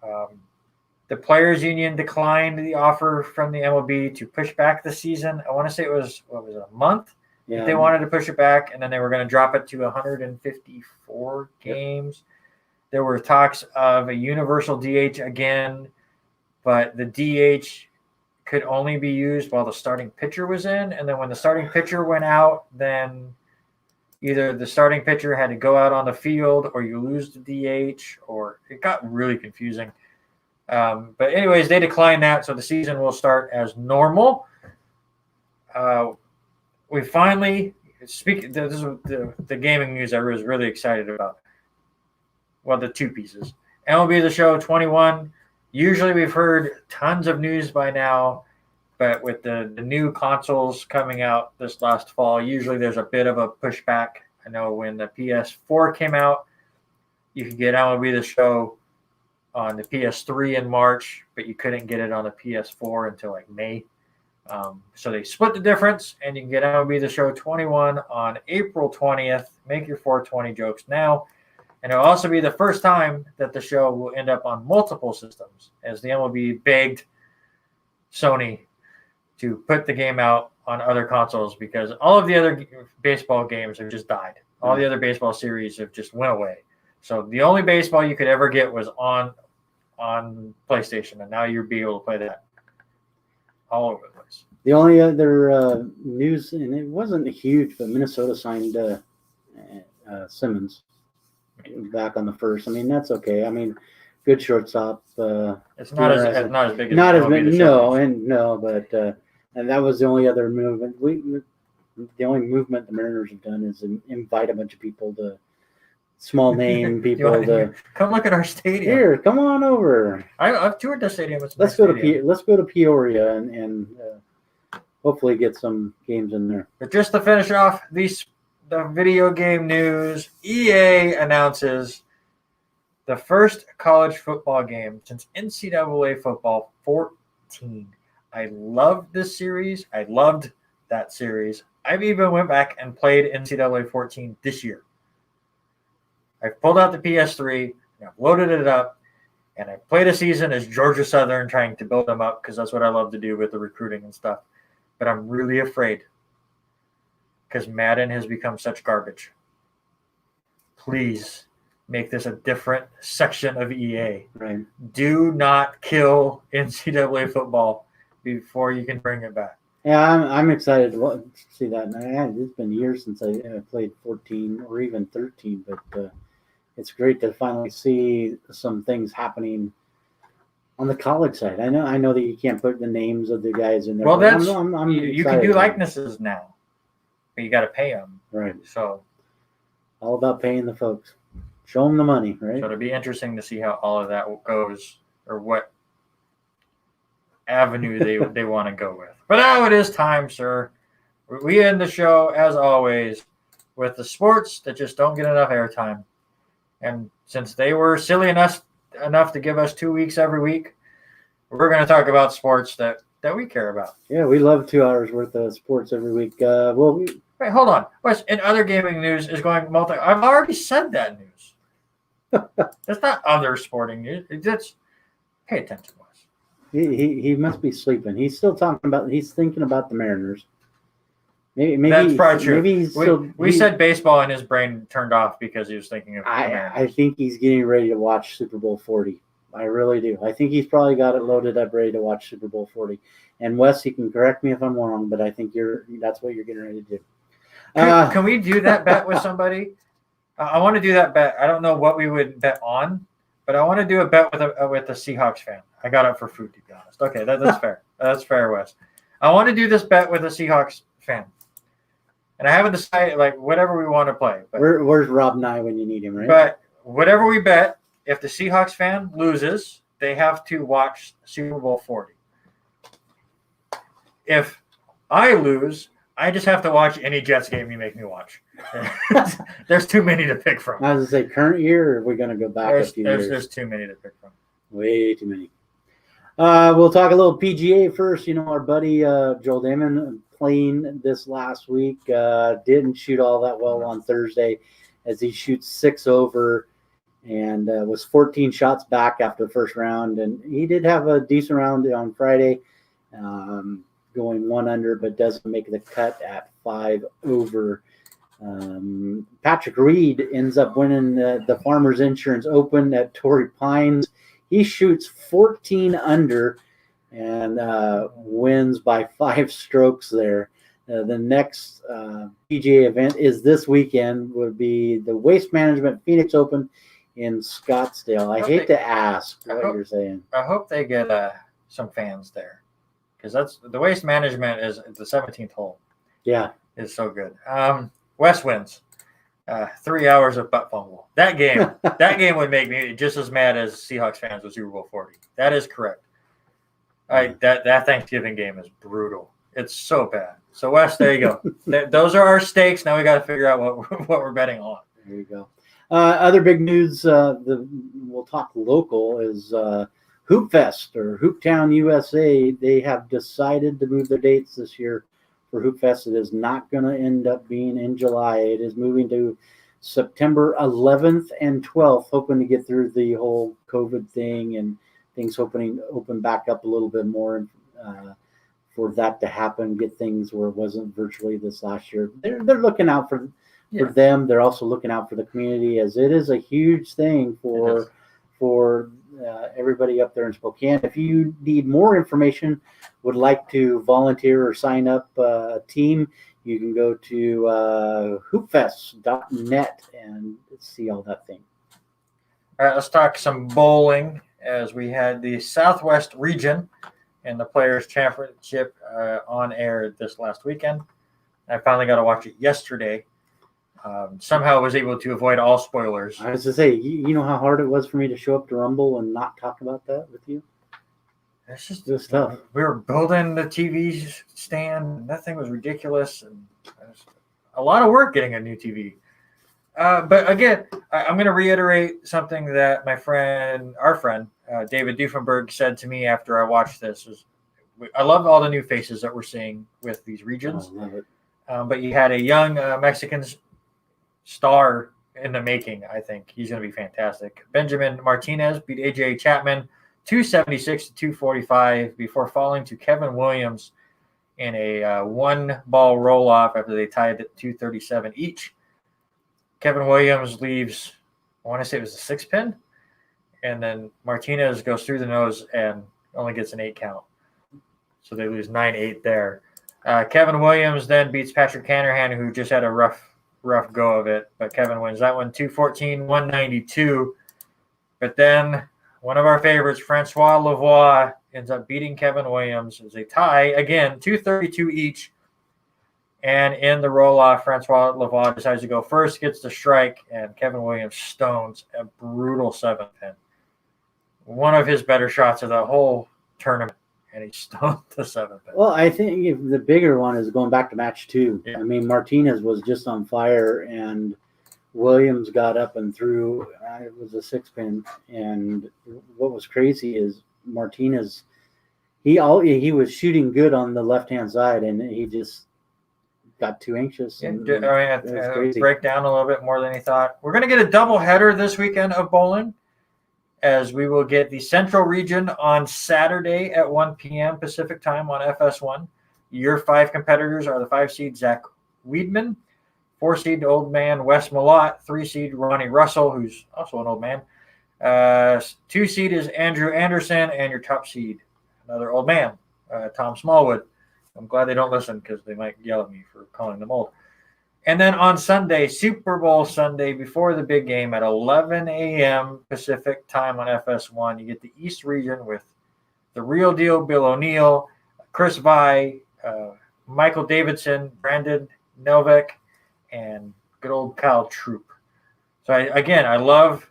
The Players Union declined the offer from the MLB to push back the season. I want to say it was, a month? Yeah. They wanted to push it back, and then they were going to drop it to 154 games. Yep. There were talks of a universal DH again, but the DH could only be used while the starting pitcher was in. And then when the starting pitcher went out, then either the starting pitcher had to go out on the field or you lose the DH, or it got really confusing. But anyways, they declined that, so the season will start as normal. We finally speak. This is the gaming news I was really excited about. Well, the two pieces. MLB The Show 21. Usually we've heard tons of news by now, but with the new consoles coming out this last fall, usually there's a bit of a pushback. I know when the PS4 came out, you could get MLB The Show on the PS3 in March, but you couldn't get it on the PS4 until like May. So they split the difference, and you can get MLB The Show 21 on April 20th. Make your 420 jokes now. And it'll also be the first time that the show will end up on multiple systems, as the MLB begged Sony to put the game out on other consoles, because all of the other baseball games have just died. All the other baseball series have just went away. So the only baseball you could ever get was on PlayStation, and now you'll be able to play that all over the place. The only other news, and it wasn't huge, but Minnesota signed Simmons back on the first. I mean, that's okay. I mean, good shortstop. It's not as big. Not as big. And that was the only other movement. The only movement the Mariners have done is invite a bunch of people to. Small name people to come look at our stadium. Here, come on over. I've toured the stadium. Let's go to Peoria and hopefully get some games in there. But just to finish off the video game news, EA announces the first college football game since NCAA football 14. I love this series. I loved that series. I've even went back and played NCAA 14 this year. I've pulled out the PS3, and I've loaded it up, and I played a season as Georgia Southern, trying to build them up, because that's what I love to do with the recruiting and stuff. But I'm really afraid, because Madden has become such garbage. Please make this a different section of EA. Right. Do not kill NCAA football before you can bring it back. Yeah, I'm excited to see that. And it's been years since I played 14 or even 13, but it's great to finally see some things happening on the college side. I know that you can't put the names of the guys in there. Well, that's I'm you can do likenesses now, but you got to pay them. Right. So all about paying the folks. Show them the money, right? So it'll be interesting to see how all of that goes, or what avenue they want to go with. But now it is time, sir. We end the show, as always, with the sports that just don't get enough airtime. And since they were silly enough to give us 2 weeks every week, we're going to talk about sports that we care about. Yeah, we love 2 hours worth of sports every week. Wait, hold on. Wes, in other gaming news is going multi. I've already said that news. That's not other sporting news. It's pay attention, Wes. He must be sleeping. He's still he's thinking about the Mariners. Maybe that's probably true. Maybe we said baseball and his brain turned off because he was thinking of the Mariners. I think he's getting ready to watch Super Bowl 40. I really do. I think he's probably got it loaded up, ready to watch Super Bowl 40. And Wes, you can correct me if I'm wrong, but I think that's what you're getting ready to do. Can we do that bet with somebody? I want to do that bet. I don't know what we would bet on, but I want to do a bet with a Seahawks fan. I got it for food, to be honest. Okay, that's fair. That's fair, Wes. I want to do this bet with a Seahawks fan. And I haven't decided, whatever we want to play. But, where's Rob Nye when you need him, right? But whatever we bet, if the Seahawks fan loses, they have to watch Super Bowl 40. If I lose, I just have to watch any Jets game you make me watch. There's too many to pick from. I was going to say, current year, or are we going to go back a few years? There's too many to pick from. Way too many. We'll talk a little PGA first. Our buddy Joel Damon playing this last week didn't shoot all that well on Thursday, as he shoots 6 over and was 14 shots back after the first round. And he did have a decent round on Friday, going 1 under, but doesn't make the cut at 5 over. Patrick Reed ends up winning the Farmers Insurance Open at Torrey Pines. He shoots 14 under and wins by 5 strokes there. The next PGA event is this weekend, would be the Waste Management Phoenix Open in Scottsdale. I hate to ask what you're saying. I hope they get some fans there, because that's the Waste Management is the 17th hole. Yeah, is so good. West wins. 3 hours of butt fumble. That game would make me just as mad as Seahawks fans with Super Bowl 40. That is correct. That Thanksgiving game is brutal. It's so bad. So Wes, there you go. Those are our stakes. Now we got to figure out what we're betting on. There you go. Other big news. We'll talk local is Hoop Fest or Hooptown USA. They have decided to move their dates this year. For Hoop Fest, it is not going to end up being in July. It is moving to September 11th and 12th, hoping to get through the whole COVID thing and things open back up a little bit more for that to happen, get things where it wasn't virtually this last year. They're looking out for them. They're also looking out for the community, as it is a huge thing for everybody up there in Spokane. If you need more information, would like to volunteer or sign up a team, you can go to hoopfest.net and see all that thing. All right, let's talk some bowling, as we had the Southwest region and the Players' Championship on air this last weekend. I finally got to watch it yesterday. Somehow was able to avoid all spoilers. I was to say, you know how hard it was for me to show up to Rumble and not talk about that with you? It's just this stuff. We were building the TV stand, and that thing was ridiculous, and a lot of work getting a new TV. But again, I'm going to reiterate something that our friend David Diefenberg said to me after I watched this. I love all the new faces that we're seeing with these regions. I love it. But you had a young Mexican star in the making. I think he's going to be fantastic. Benjamin Martinez beat AJ Chapman 276 to 245 before falling to Kevin Williams in a 1-ball roll-off after they tied at 237 each. Kevin Williams leaves I want to say it was a 6-pin, and then Martinez goes through the nose and only gets an 8 count. So they lose 9-8 there. Kevin Williams then beats Patrick Hanrahan, who just had a rough go of it, but Kevin wins that one 214, 192. But then one of our favorites, Francois Lavoie, ends up beating Kevin Williams. It's a tie again, 232 each. And in the roll-off, Francois Lavoie decides to go first, gets the strike, and Kevin Williams stones a brutal 7-pin. One of his better shots of the whole tournament, and he stoned the 7-pin. Well, I think if the bigger one is going back to match 2. Yeah. I mean, Martinez was just on fire, and Williams got up and threw. It was a 6-pin, and what was crazy is Martinez. He was shooting good on the left-hand side, and he just got too anxious. Yeah, And, break down a little bit more than he thought. We're going to get a double header this weekend of bowling, as we will get the Central Region on Saturday at 1 p.m. Pacific time on FS1. Your 5 competitors are the 5-seed Zach Weedman, 4-seed old man Wes Malott, 3-seed Ronnie Russell, who's also an old man. 2-seed is Andrew Anderson, and your top seed, another old man, Tom Smallwood. I'm glad they don't listen because they might yell at me for calling them old. And then on Sunday, Super Bowl Sunday, before the big game at 11 a.m. Pacific time on FS1, you get the East Region with the real deal Bill O'Neill, Chris Vai, Michael Davidson, Brandon Novak, and good old Kyle Troop. So, I love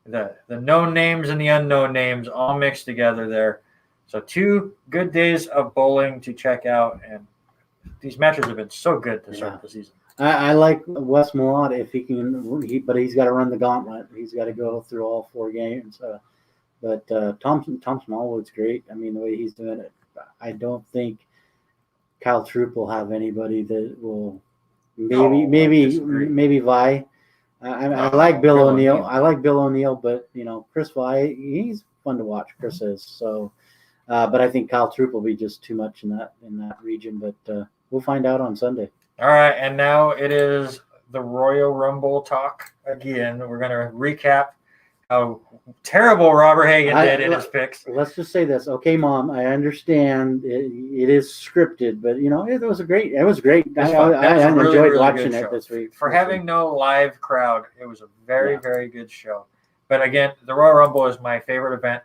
the known names and the unknown names all mixed together there. So 2 good days of bowling to check out, and these matches have been so good to start the season. I like Wes Malott if he can, but he's got to run the gauntlet. He's got to go through all 4 games. But Tom Smallwood's great. I mean, the way he's doing it, I don't think Kyle Troop will have anybody that will. Maybe Vi. I like Bill O'Neill. I like Bill O'Neill, but Chris Vi, he's fun to watch. Chris is so. But I think Kyle Troop will be just too much in that region. But we'll find out on Sunday. All right, and now it is the Royal Rumble talk again. We're going to recap how terrible Robert Hagen did in his picks. Let's just say this. Okay, Mom, I understand it is scripted, but it was great. It was great. I enjoyed watching it this week. For having no live crowd, it was a very, very good show. But again, the Royal Rumble is my favorite event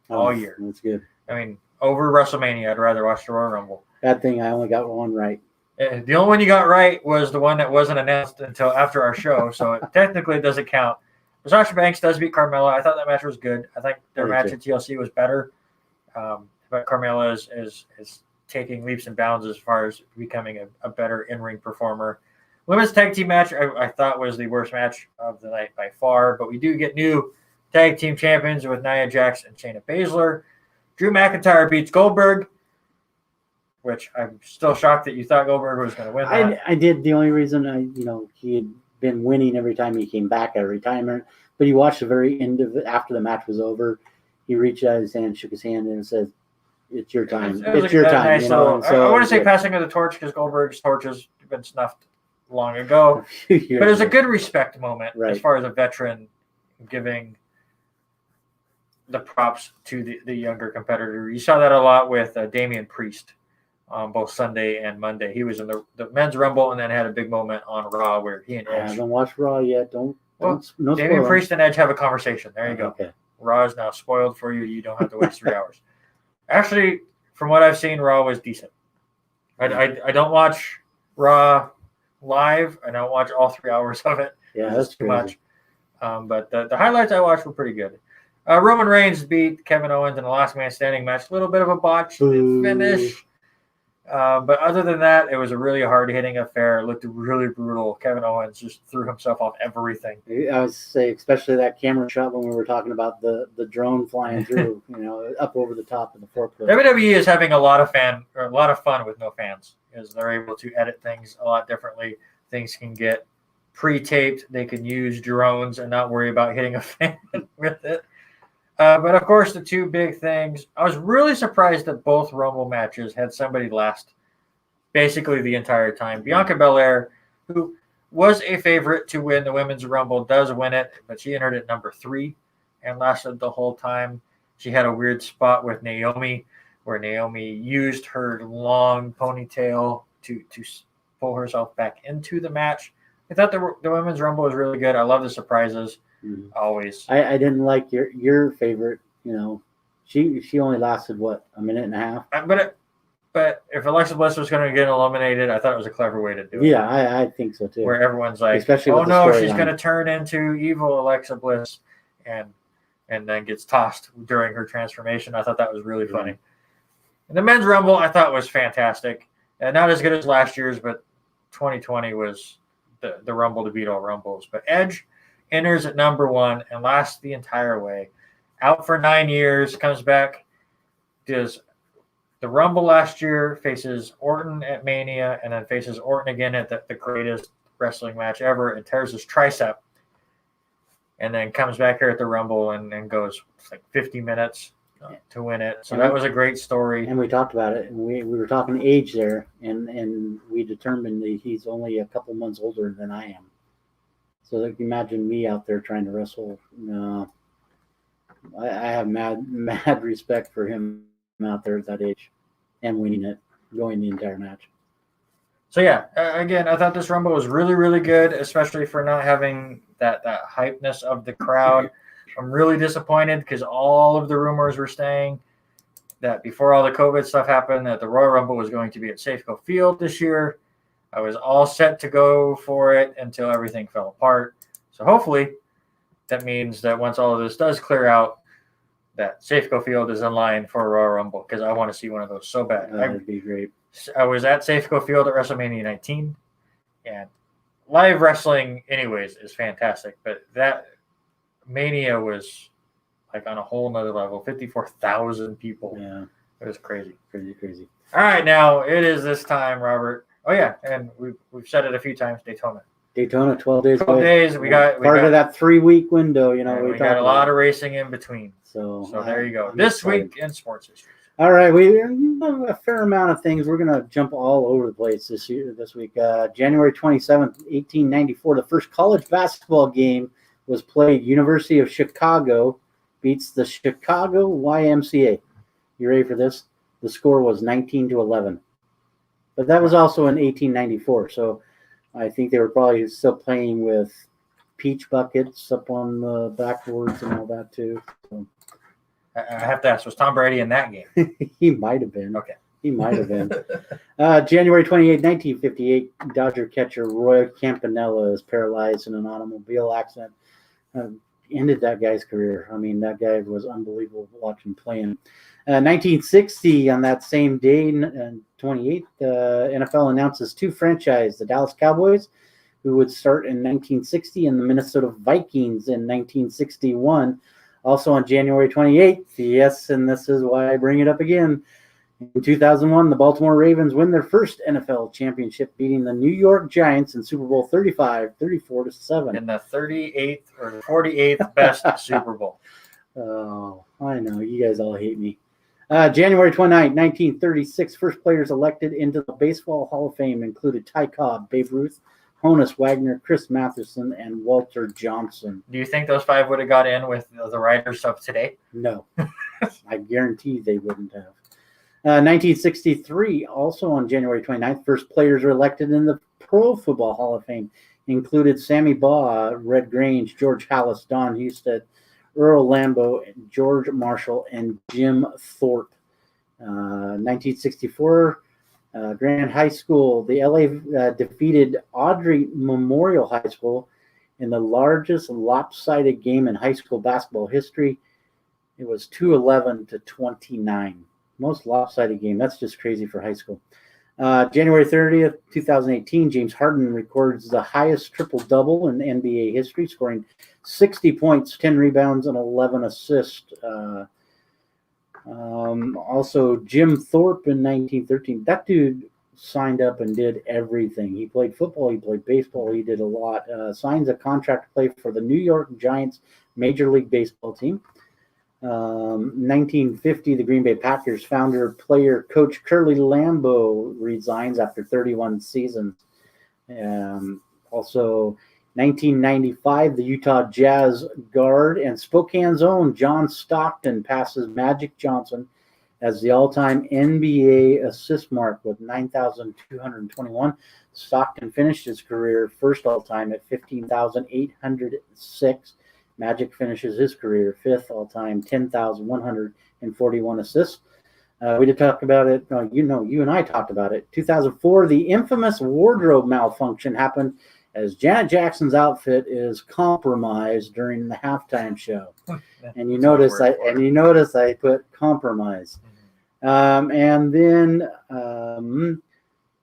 all year. That's good. I mean, over WrestleMania, I'd rather watch the Royal Rumble. Bad thing, I only got one right. The only one you got right was the one that wasn't announced until after our show, so it technically doesn't count. But Sasha Banks does beat Carmella. I thought that match was good. I think their match at TLC was better. But Carmella is taking leaps and bounds as far as becoming a better in-ring performer. Women's tag team match I thought was the worst match of the night by far, but we do get new tag team champions with Nia Jax and Shayna Baszler. Drew McIntyre beats Goldberg, which I'm still shocked that you thought Goldberg was going to win that. I did. The only reason he had been winning every time he came back at retirement, but he watched the very end of it after the match was over. He reached out his hand, shook his hand, and said, "It's your time. It's your time." Nice I want to say passing of the torch because Goldberg's torch has been snuffed long ago, but it was a good respect moment as far as a veteran giving the props to the younger competitor. You saw that a lot with Damian Priest on both Sunday and Monday. He was in the men's Rumble and then had a big moment on Raw where he and Edge. I haven't watched Raw yet. No Damian Priest and Edge have a conversation. There you go. Okay. Raw is now spoiled for you. You don't have to waste 3 hours. Actually, from what I've seen, Raw was decent. I don't watch Raw live. I don't watch all 3 hours of it. Yeah, that's too much. But the highlights I watched were pretty good. Roman Reigns beat Kevin Owens in the last man standing match. A little bit of a botch finish. But other than that, it was a really hard-hitting affair. It looked really brutal. Kevin Owens just threw himself off everything. I would say, especially that camera shot when we were talking about the drone flying through, up over the top of the forklift. WWE is having a lot of fun with no fans, because they're able to edit things a lot differently. Things can get pre-taped. They can use drones and not worry about hitting a fan with it. But, of course, the 2 big things. I was really surprised that both Rumble matches had somebody last basically the entire time. Bianca Belair, who was a favorite to win the Women's Rumble, does win it, but she entered at number 3 and lasted the whole time. She had a weird spot with Naomi, where Naomi used her long ponytail to pull herself back into the match. I thought the Women's Rumble was really good. I love the surprises, always. I didn't like your favorite. She only lasted a minute and a half. But if Alexa Bliss was going to get eliminated, I thought it was a clever way to do it. Yeah, I think so too. Where everyone's like, especially "Oh no, she's line. going to turn into evil Alexa Bliss," and then gets tossed during her transformation. I thought that was really funny. And the Men's Rumble I thought was fantastic, and not as good as last year's, but 2020 was the Rumble to beat all Rumbles. But Edge enters at number 1 and lasts the entire way. Out for 9 years, comes back, does the Rumble last year, faces Orton at Mania, and then faces Orton again at the greatest wrestling match ever, and tears his tricep. And then comes back here at the Rumble and goes like 50 minutes to win it. So that was a great story. And we talked about it. And we were talking age there, and we determined that he's only a couple months older than I am. So like, imagine me out there trying to wrestle. No, I have mad respect for him out there at that age and winning it, going the entire match. So yeah, again, I thought this Rumble was really, really good, especially for not having that hypeness of the crowd. I'm really disappointed because all of the rumors were saying that before all the COVID stuff happened, that the Royal Rumble was going to be at Safeco Field this year. I was all set to go for it until everything fell apart. So hopefully that means that once all of this does clear out, that Safeco Field is in line for a Royal Rumble, because I want to see one of those so bad. That would be great. I was at Safeco Field at WrestleMania 19, and live wrestling anyways is fantastic, but that Mania was like on a whole nother level. 54,000 people. Yeah. It was crazy. Crazy. All right, now it is this time, Robert. Oh yeah, and we've said it a few times, Daytona, 12 days. 12 days. We got of that 3-week window, we got a lot of racing in between. So there you go. This week in sports history. All right, we have a fair amount of things. We're going to jump all over the place this week. January 27th, 1894, the first college basketball game was played. University of Chicago beats the Chicago YMCA. You ready for this? The score was 19-11. But that was also in 1894, so I think they were probably still playing with peach buckets up on the backboards and all that too. So. I have to ask, was Tom Brady in that game? He might have been. Okay. He might have been. January 28, 1958, Dodger catcher Roy Campanella is paralyzed in an automobile accident. Ended that guy's career. I mean, that guy was unbelievable watching playing. 1960, on that same day, 28th, NFL announces 2 franchises, the Dallas Cowboys, who would start in 1960, and the Minnesota Vikings in 1961. Also on January 28th, yes, and this is why I bring it up again, in 2001, the Baltimore Ravens win their first NFL championship, beating the New York Giants in Super Bowl 35, 34-7. In the 38th or 48th best Super Bowl. Oh, I know. You guys all hate me. January 29, 1936, first players elected into the Baseball Hall of Fame included Ty Cobb, Babe Ruth, Honus Wagner, Chris Matheson, and Walter Johnson. Do you think those 5 would have got in with the writers of today? No. I guarantee they wouldn't have. 1963, also on January 29th, first players were elected in the Pro Football Hall of Fame included Sammy Baugh, Red Grange, George Halas, Don Husted, Earl Lambeau, George Marshall, and Jim Thorpe. 1964, Grand High School, the LA defeated Audrey Memorial High School in the largest lopsided game in high school basketball history. It was 211-29. Most lopsided game. That's just crazy for high school. January 30th, 2018, James Harden records the highest triple-double in NBA history, scoring 60 points, 10 rebounds, and 11 assists. Also, Jim Thorpe in 1913. That dude signed up and did everything. He played football. He played baseball. He did a lot. Signs a contract to play for the New York Giants Major League Baseball team. 1950, the Green Bay Packers founder, player, coach Curly Lambeau resigns after 31 seasons. Also, 1995, the Utah Jazz guard and Spokane's own John Stockton passes Magic Johnson as the all-time NBA assist mark with 9,221. Stockton finished his career first all-time at 15,806. Magic finishes his career fifth all-time, 10,141 assists. We did talk about it. You and I talked about it. 2004, the infamous wardrobe malfunction happened as Janet Jackson's outfit is compromised during the halftime show. And you notice I put compromise. And then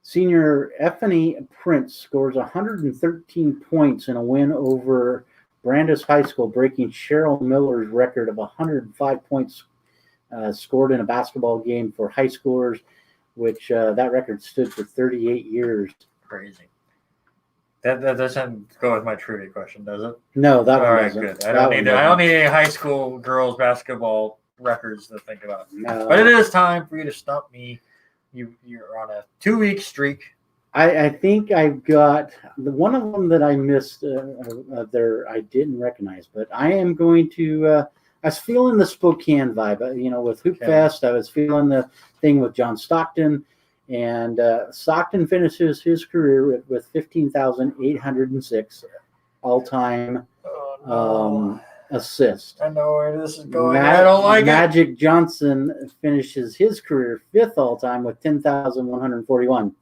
senior Effany Prince scores 113 points in a win over Brandeis High School, breaking Cheryl Miller's record of 105 points scored in a basketball game for high schoolers, which that record stood for 38 years. Crazy. That doesn't go with my trivia question, does it? No, that all one right, doesn't. good. I don't need any high school girls basketball records to think about. No. But it is time for you to stump me. You're on a 2-week streak. I think I've got one of them that I missed there. I didn't recognize, but I am going to. I was feeling the Spokane vibe, with Hoop Fest. I was feeling the thing with John Stockton, and Stockton finishes his career with 15,806 all-time assists. I know where this is going. I don't like Magic Johnson finishes his career fifth all-time with 10,141.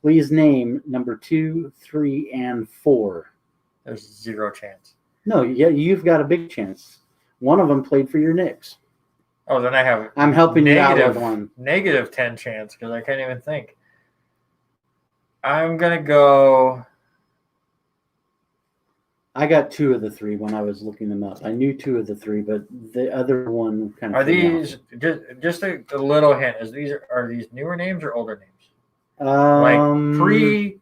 Please name number 2, 3, and 4. There's zero chance. No, yeah, you've got a big chance. One of them played for your Knicks. Oh, then I have. I'm helping you out with one. Negative 10 chance because I can't even think. I'm gonna go. I got 2 of the 3 when I was looking them up. I knew 2 of the 3, but the other one kind of. Are these just a little hint? Are these newer names or older names? Like pre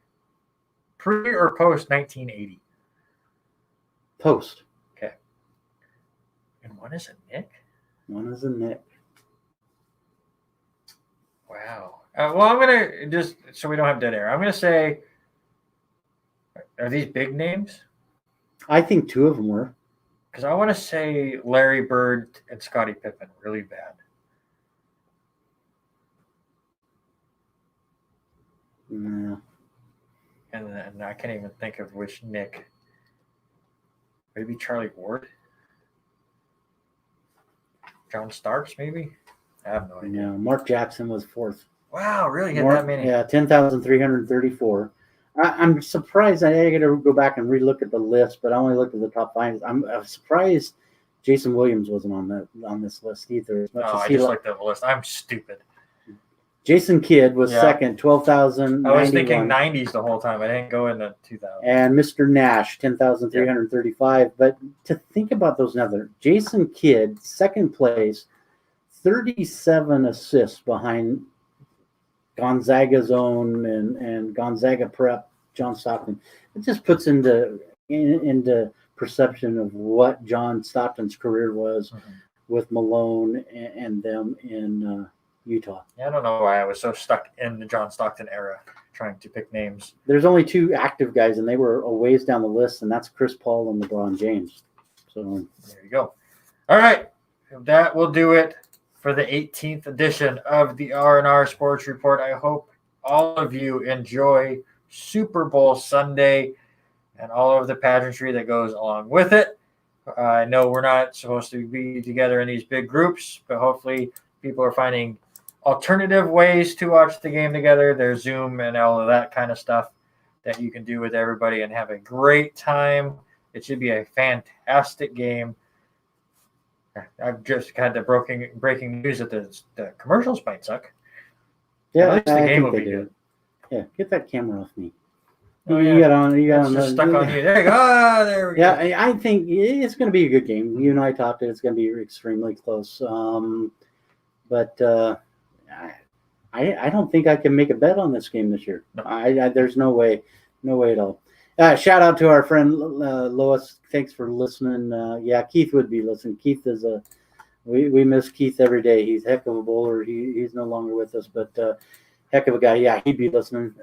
or post 1980? Post. Okay. And one is a Nick? One is a Nick. Wow. Well, I'm going to just, so we don't have dead air, I'm going to say, are these big names? I think 2 of them were. Because I want to say Larry Bird and Scottie Pippen really bad. No. And I can't even think of which Nick. Maybe Charlie Ward? John Starks, maybe? I have no idea. No, Mark Jackson was 4th. Wow, really? Hit that many? Yeah, 10,334. I'm surprised. I got to go back and relook at the list, but I only looked at the top 5. I'm surprised Jason Williams wasn't on this list either. I just looked at the list. I'm stupid. Jason Kidd was second, 12,000. I was thinking 90s the whole time. I didn't go into 2000. And Mr. Nash, 10,335. But to think about those now, Jason Kidd, second place, 37 assists behind Gonzaga's own and Gonzaga prep, John Stockton. It just puts into perception of what John Stockton's career was with Malone and them in Utah. Yeah, I don't know why I was so stuck in the John Stockton era trying to pick names. There's only 2 active guys, and they were a ways down the list, and that's Chris Paul and LeBron James. So there you go. All right, that will do it for the 18th edition of the R&R Sports Report. I hope all of you enjoy Super Bowl Sunday and all of the pageantry that goes along with it. I know we're not supposed to be together in these big groups, but hopefully people are finding alternative ways to watch the game together. There's Zoom and all of that kind of stuff that you can do with everybody and have a great time. It should be a fantastic game. I've just had the breaking news that the commercials might suck. Yeah, at least the game will think be they good. do. Yeah, get that camera off me. Oh, You got on. It's just stuck on you. There you go. There we go. Yeah, I think it's going to be a good game. You and I talked it. It's going to be extremely close. But I don't think I can make a bet on this game this year. No. There's no way at all. Shout out to our friend Lois. Thanks for listening. Keith would be listening. Keith is we miss Keith every day. He's a heck of a bowler. He's no longer with us, but heck of a guy. Yeah, he'd be listening.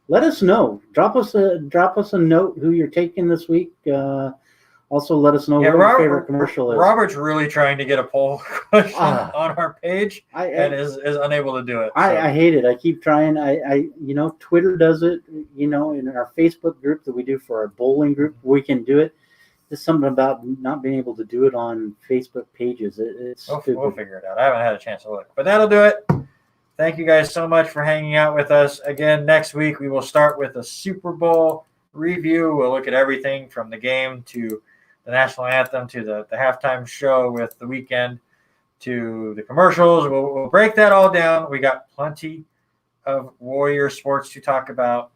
let us know. Drop us a note who you're taking this week. Also, let us know what your favorite commercial is. Robert's really trying to get a poll question on our page and is unable to do it. I hate it. I keep trying. Twitter does it. In our Facebook group that we do for our bowling group, we can do it. There's something about not being able to do it on Facebook pages. We'll figure it out. I haven't had a chance to look, but that'll do it. Thank you guys so much for hanging out with us. Again, next week we will start with a Super Bowl review. We'll look at everything from the game to the national anthem to the halftime show with The Weeknd to the commercials. We'll break that all down. We got plenty of Warrior sports to talk about.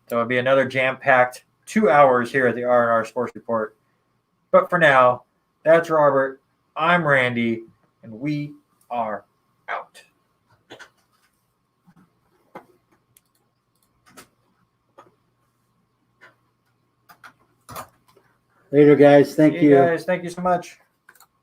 So it'll be another jam-packed 2 hours here at the R&R Sports Report. But for now, that's Robert. I'm Randy, and we are out. Later, guys. Thank you. Guys, thank you so much.